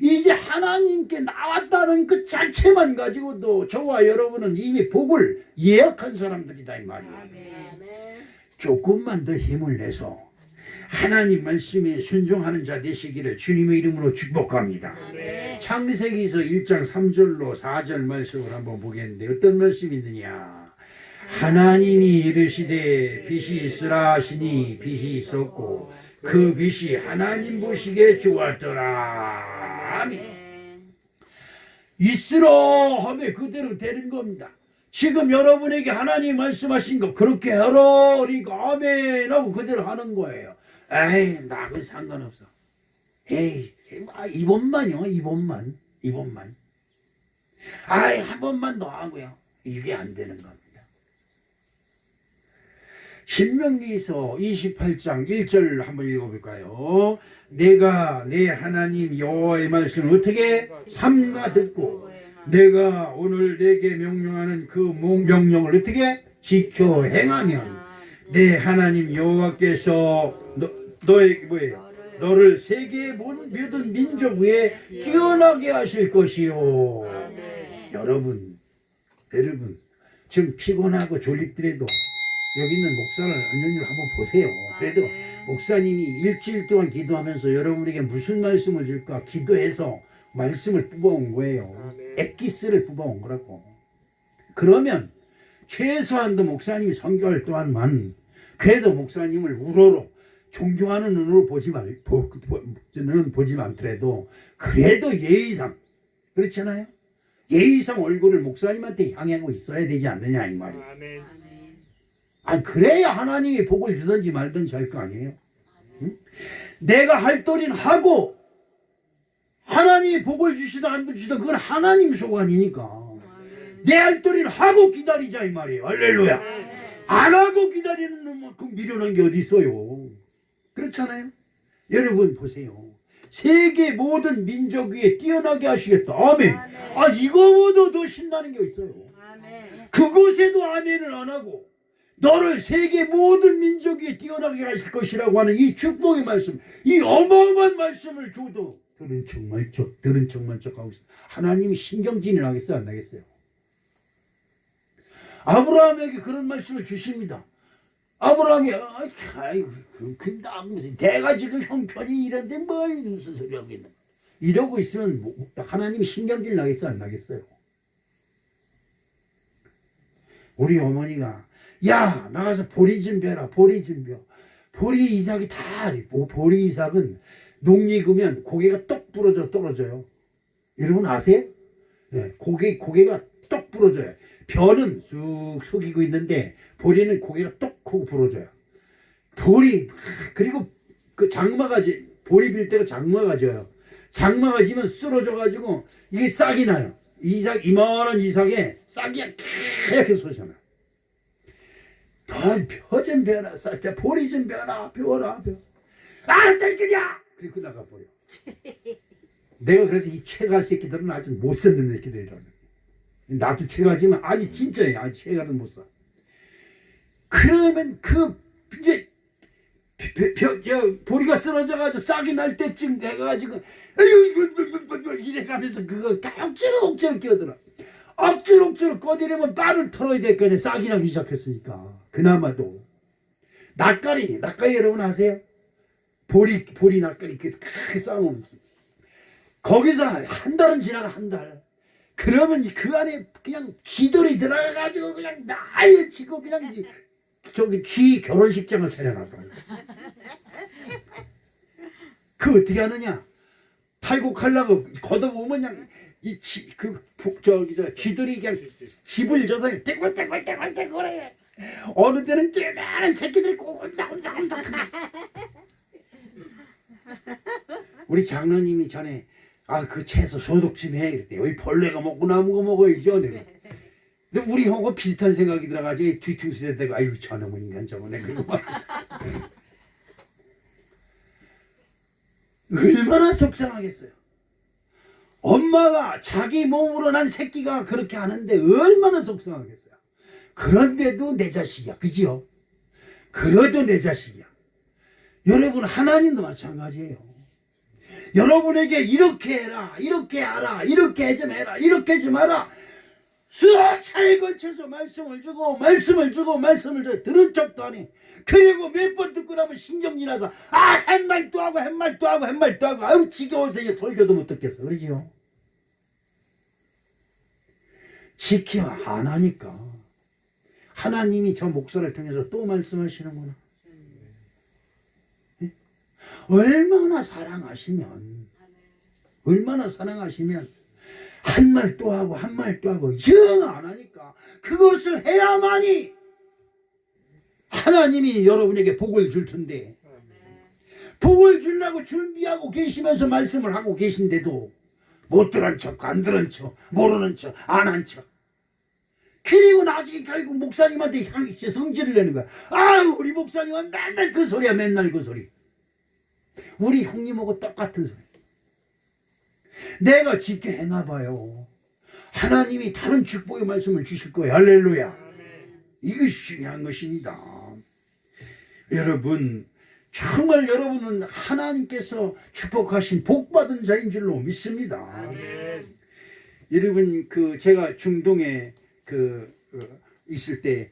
이제 하나님께 나왔다는 그 자체만 가지고도 저와 여러분은 이미 복을 예약한 사람들이다 이 말이에요. 조금만 더 힘을 내서 하나님 말씀에 순종하는 자 되시기를 주님의 이름으로 축복합니다. 창세기서 1장 3절로 4절 말씀을 한번 보겠는데 어떤 말씀이 있느냐. 하나님이 이르시되 빛이 있으라 하시니 빛이 있었고 그 빛이 하나님 보시기에 좋았더라. 아멘. 있으라 하면 그대로 되는 겁니다. 지금 여러분에게 하나님 말씀하신 거 그렇게 하라. 그러니까 아멘 하고 그대로 하는 거예요. 에이 나하고 상관없어. 에이 이번만요. 이번만. 아이 한 번만 더 하고요. 이게 안 되는 겁니다. 신명기서 28장 1절 한번 읽어볼까요? 내가 내 하나님 여호와의 말씀을 어떻게 삼가 듣고 내가 오늘 내게 명령하는 그 명령을 어떻게 지켜 행하면 내 하나님 여호와께서 너에게 뭐예요? 너를 세계의 모든 민족 위에 뛰어나게 하실 것이요. 여러분 지금 피곤하고 졸립더라도 여기 있는 목사를 은연히 한번 보세요. 그래도 목사님이 일주일 동안 기도하면서 여러분에게 무슨 말씀을 줄까 기도해서 말씀을 뽑아온 거예요. 엑기스를 뽑아온 거라고. 그러면 최소한도 목사님이 선교할 동안만 그래도 목사님을 우러러 존경하는 눈으로 보지 않더라도 그래도 예의상 그렇잖아요. 예의상 얼굴을 목사님한테 향하고 있어야 되지 않느냐 이 말이에요. 아니 그래야 하나님이 복을 주든지 말든지 할 거 아니에요. 응? 내가 할 도리는 하고 하나님이 복을 주시든 안 주시든 그건 하나님 소관이니까 내 할 도리는 하고 기다리자 이 말이에요. 할렐루야. 안 하고 기다리는 놈만큼 미련한 게 어디 있어요. 그렇잖아요. 여러분 보세요. 세계 모든 민족 위에 뛰어나게 하시겠다. 아멘. 아 이거보다 더 신나는 게 있어요. 그곳에도 아멘을 안 하고 너를 세계 모든 민족 위에 뛰어나게 하실 것이라고 하는 이 축복의 말씀, 이 어마어마한 말씀을 줘도 들은 척만 하고 있어. 하나님이 신경질이 나겠어요, 안 나겠어요? 아브라함에게 그런 말씀을 주십니다. 아브라함이 내가 지금 형편이 이런데 뭘 무슨 소리 하고 있는 이러고 있으면 하나님이 신경질 나겠어요, 안 나겠어요? 우리 어머니가 야 나가서 보리 좀 벼라. 보리 이삭이 다 보리 이삭은 농익으면 고개가 똑 부러져 떨어져요. 여러분 아세요? 네, 고개가 똑 부러져요. 벼는 쑥 속이고 있는데 보리는 고개가 똑 하고 부러져요. 보리 그리고 그 장마가지 보리 빌 때가 장마가져요. 장마가 지면 쓰러져 가지고 이게 싹이 나요. 이만한 이삭에 싹이 이렇게 솟아나요. 벼 좀 벼라 싹자 보리 좀 벼라. 딸끼야 그리고 나가버려. 내가 그래서 이 최가 새끼들은 아주 못쓰는 새끼들이라고. 나도 최가지만 아주 진짜예요. 아주 최가는 못 써. 그러면 이제 보리가 쓰러져가지고 싹이 날 때쯤 돼가지고 이래가면서 그거 억지로 끼어들어. 억지로 꺼내려면 빨을 털어야 될 거 아니야. 싹이 나기 시작했으니까. 그나마도 낯가리 여러분 아세요? 보리 낯가리 크게 쌓아놓으면서 거기서 한 달은 지나가 한 달. 그러면 그 안에 그냥 쥐들이 들어가가지고 그냥 난리치고 그냥 저기 쥐 결혼식장을 차려놨어. 그 어떻게 하느냐? 탈곡하려고 걷어보면 그냥 쥐들이 그냥 집을 져서 떼굴떼굴 해. 어느 때는 꽤많은 새끼들이 꼬글다글다글. 우리 장로님이 전에 그 채소 소독 좀 해. 이랬대. 여기 벌레가 먹고 나무가 먹어야죠. 내가. 근데 우리 형과 비슷한 생각이 들어가지고 뒤통수에 대고 아이고 저놈의 인간 저거네. 그리고 막 얼마나 속상하겠어요. 엄마가 자기 몸으로 난 새끼가 그렇게 하는데 얼마나 속상하겠어요. 그런데도 내 자식이야. 그지요? 그래도 내 자식이야. 여러분 하나님도 마찬가지예요. 여러분에게 이렇게 해라, 이렇게 하라, 이렇게 좀 해라, 이렇게 좀 하라. 수억 차에 걸쳐서 말씀을 주고 들은 척도 안 해. 그리고 몇 번 듣고 나면 신경이 나서 햇말도 하고 아유 지겨워서 설교도 못 듣겠어. 그러지요? 지켜 안 하니까 하나님이 저 목사를 통해서 또 말씀하시는구나. 얼마나 사랑하시면 한 말 또 하고 한 말 또 하고 영 안 하니까 그것을 해야만이 하나님이 여러분에게 복을 줄 텐데, 복을 주려고 준비하고 계시면서 말씀을 하고 계신데도 못 들은 척, 안 들은 척, 모르는 척, 안 한 척. 그리고 나중에 결국 목사님한테 향해서 성질을 내는 거야. 아유, 우리 목사님은 맨날 그 소리야, 맨날 그 소리. 우리 형님하고 똑같은 소리. 내가 쉽게 행해봐요. 하나님이 다른 축복의 말씀을 주실 거예요. 할렐루야. 이것이 중요한 것입니다. 여러분, 정말 여러분은 하나님께서 축복하신 복받은 자인 줄로 믿습니다. 여러분, 제가 중동에 있을 때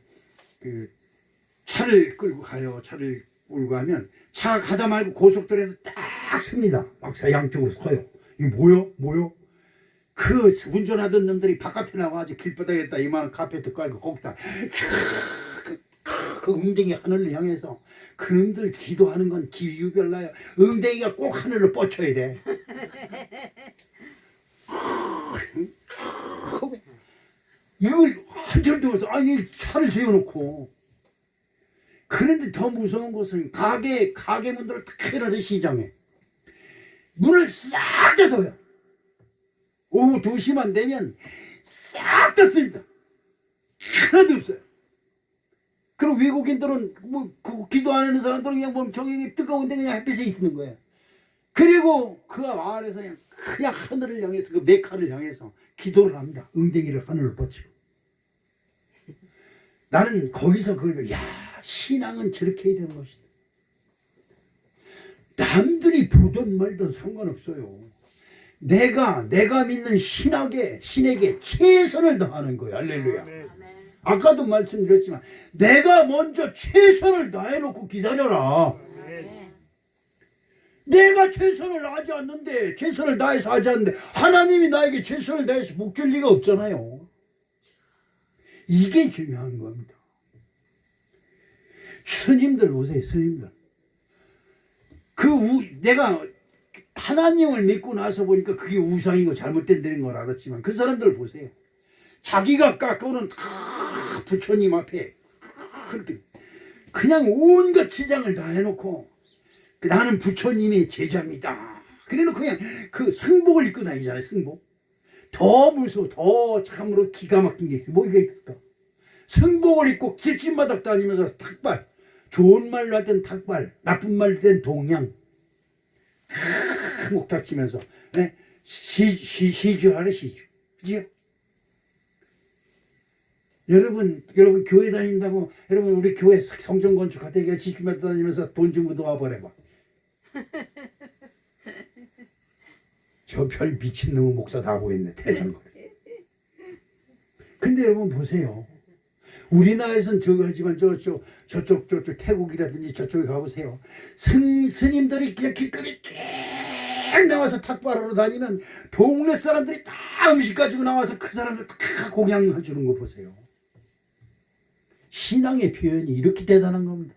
차를 끌고 가요. 차를 끌고 가면 차가 가다 말고 고속도로에서 딱 섭니다. 막사 양쪽으로 서요. 이게 뭐요? 그 운전하던 놈들이 바깥에 나와가지고 길바닥에다 이만한 카페트 깔고 거기다 그 웅덩이 하늘을 향해서 그놈들 기도하는 건 기유별나요. 웅덩이가 꼭 하늘로 뻗쳐야 돼. 이걸 한참 두어서 아니 차를 세워놓고. 그런데 더 무서운 것은 가게 문들을 탁 열어서 시장에 문을 싹 닫아요. 오후 2시만 되면 싹 닫습니다. 하나도 없어요. 그리고 외국인들은 기도하는 사람들은 그냥 멍청이 뜨거운데 그냥 햇빛에 있는 거예요. 그리고 그 안에서 그냥 하늘을 향해서 그 메카를 향해서 기도를 합니다. 웅덩이를 하늘로 뻗치고. 나는 거기서 그걸 신앙은 저렇게 해야 되는 것이다. 남들이 보든 말든 상관없어요. 내가 믿는 신에게 최선을 다하는 거예요. 할렐루야. 아까도 말씀드렸지만 내가 먼저 최선을 다해놓고 기다려라. 내가 최선을 다하지 않는데, 최선을 다해서 하지 않는데 하나님이 나에게 최선을 다해서 복 줄 리가 없잖아요. 이게 중요한 겁니다. 스님들 보세요. 스님들. 내가 하나님을 믿고 나서 보니까 그게 우상이고 잘못된다는 걸 알았지만 그 사람들 보세요. 자기가 깎아오는 부처님 앞에 그렇게 그냥 온갖 치장을 다 해놓고 나는 부처님의 제자입니다. 그래놓고 그냥 그 승복을 입고 다니잖아요. 승복. 더 무서워. 더 참으로 기가 막힌 게 있어요. 뭐가 있을까? 승복을 입고 집집마다 다니면서 탁발, 좋은 말로 할 땐 탁발, 나쁜 말로 할 땐 동양 목탁 치면서 시주하래 시주. 그죠? 여러분 교회 다닌다고 여러분 우리 교회 성전 건축할 때 집집마다 다니면서 돈 주고 도와버려봐. 저 별 미친놈의 목사 다 하고 있네. 대장거리. 근데 여러분 보세요. 우리나라에선 저거 하지만 저쪽 태국이라든지 저쪽에 가보세요. 스님들이 그냥 길거리 쫙 나와서 탁발하러 다니면 동네 사람들이 다 음식 가지고 나와서 그 사람들 다 공양해 주는 거 보세요. 신앙의 표현이 이렇게 대단한 겁니다.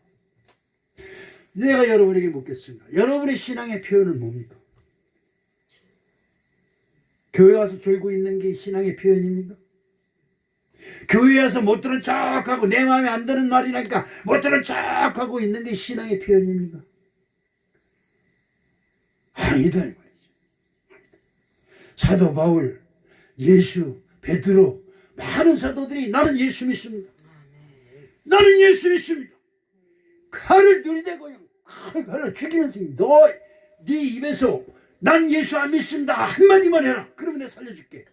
내가 여러분에게 묻겠습니다. 여러분의 신앙의 표현은 뭡니까? 교회 와서 졸고 있는 게 신앙의 표현입니까? 교회 와서 못 들은 척하고 내 마음에 안 드는 말이니까 못 들은 척하고 있는 게 신앙의 표현입니까? 아니다 이 말이죠. 사도 바울, 예수, 베드로 많은 사도들이 나는 예수 믿습니다. 나는 예수 믿습니다. 칼을 들이대고 칼을 죽이면서 네 입에서 난 예수 안 믿습니다 한마디만 해라. 그러면 내가 살려줄게.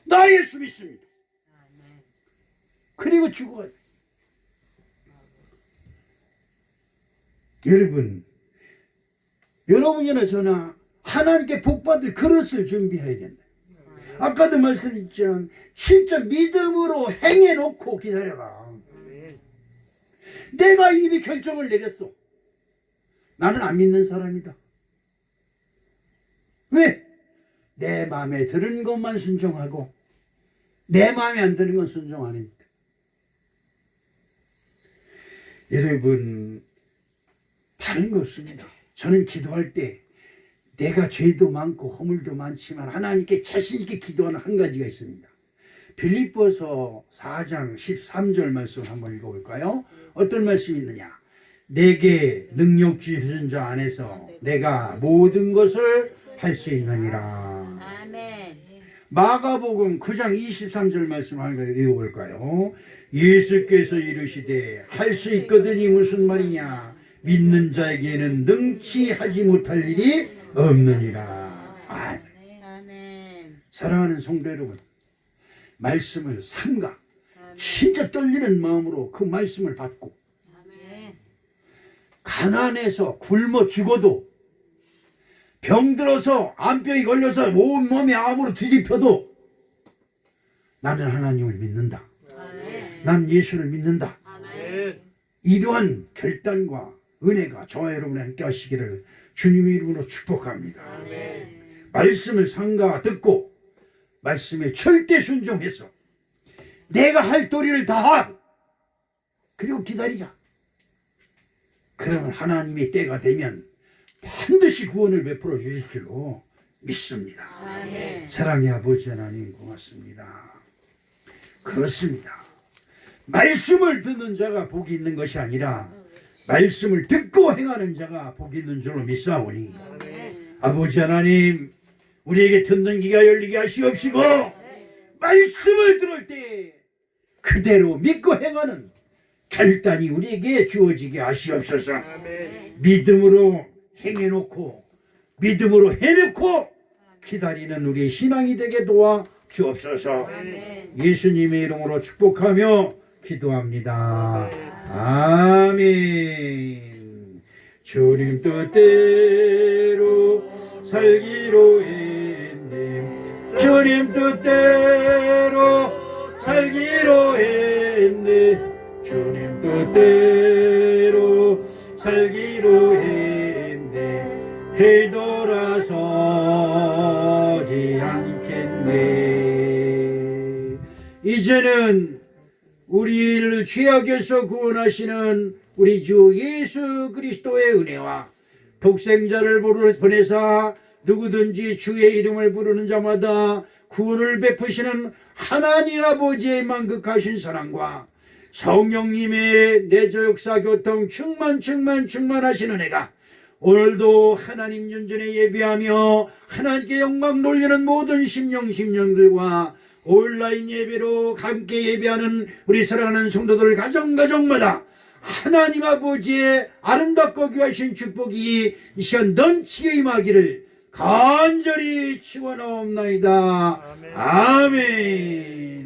나 예수 믿습니다. 그리고 죽어가요. 여러분이나 저나 하나님께 복받을 그릇을 준비해야 된다. 아까도 말씀드렸지만 진짜 믿음으로 행해놓고 기다려라. 내가 이미 결정을 내렸어. 나는 안 믿는 사람이다. 왜? 내 마음에 드는 것만 순종하고 내 마음에 안 드는 건 순종 안 합니다. 여러분 다른 거 없습니다. 저는 기도할 때 내가 죄도 많고 허물도 많지만 하나님께 자신 있게 기도하는 한 가지가 있습니다. 빌립보서 4장 13절 말씀을 한번 읽어볼까요? 어떤 말씀이 있느냐? 내게 능력 주신 자 안에서 내가 모든 것을 할 수 있느니라. 아멘. 마가복음 9장 23절 말씀 한번 읽어볼까요? 예수께서 이르시되 할 수 있거든이 무슨 말이냐? 믿는 자에게는 능치 하지 못할 일이 없느니라. 아멘. 사랑하는 성도 여러분, 말씀을 삼가 진짜 떨리는 마음으로 그 말씀을 받고 가난해서 굶어 죽어도 병들어서 암병이 걸려서 온몸에 암으로 뒤집혀도 나는 하나님을 믿는다. 난 예수를 믿는다. 이러한 결단과 은혜가 저와 여러분에 함께 하시기를 주님의 이름으로 축복합니다. 말씀을 삼가 듣고 말씀에 절대 순종해서 내가 할 도리를 다하. 그리고 기다리자. 그러면 하나님의 때가 되면 반드시 구원을 베풀어 주실 줄로 믿습니다. 아멘. 사랑의 아버지 하나님 고맙습니다. 그렇습니다. 말씀을 듣는 자가 복이 있는 것이 아니라 말씀을 듣고 행하는 자가 복이 있는 줄로 믿사오니 아버지 하나님, 우리에게 듣는 귀가 열리게 하시옵시고 말씀을 들을 때 그대로 믿고 행하는 결단이 우리에게 주어지게 하시옵소서. 믿음으로 행해놓고 믿음으로 해놓고 기다리는 우리의 신앙이 되게 도와 주옵소서. 예수님의 이름으로 축복하며 기도합니다. 아멘. 주님 뜻대로 살기로 했네. 주님 뜻대로 살기로 했네. 주님 뜻대로 살기로 했네. 되돌아서지 않겠네. 이제는 우리를 죄악에서 구원하시는 우리 주 예수 그리스도의 은혜와 독생자를 보내사 누구든지 주의 이름을 부르는 자마다 구원을 베푸시는 하나님 아버지의 만극하신 사랑과 성령님의 내조 역사 교통 충만하신 은혜가 오늘도 하나님 윤전에 예배하며 하나님께 영광 돌리는 모든 심령들과 온라인 예배로 함께 예배하는 우리 사랑하는 성도들 가정마다 하나님 아버지의 아름답고 귀하신 축복이 이 시간 넘치게 임하기를 간절히 축원하옵나이다. 아멘.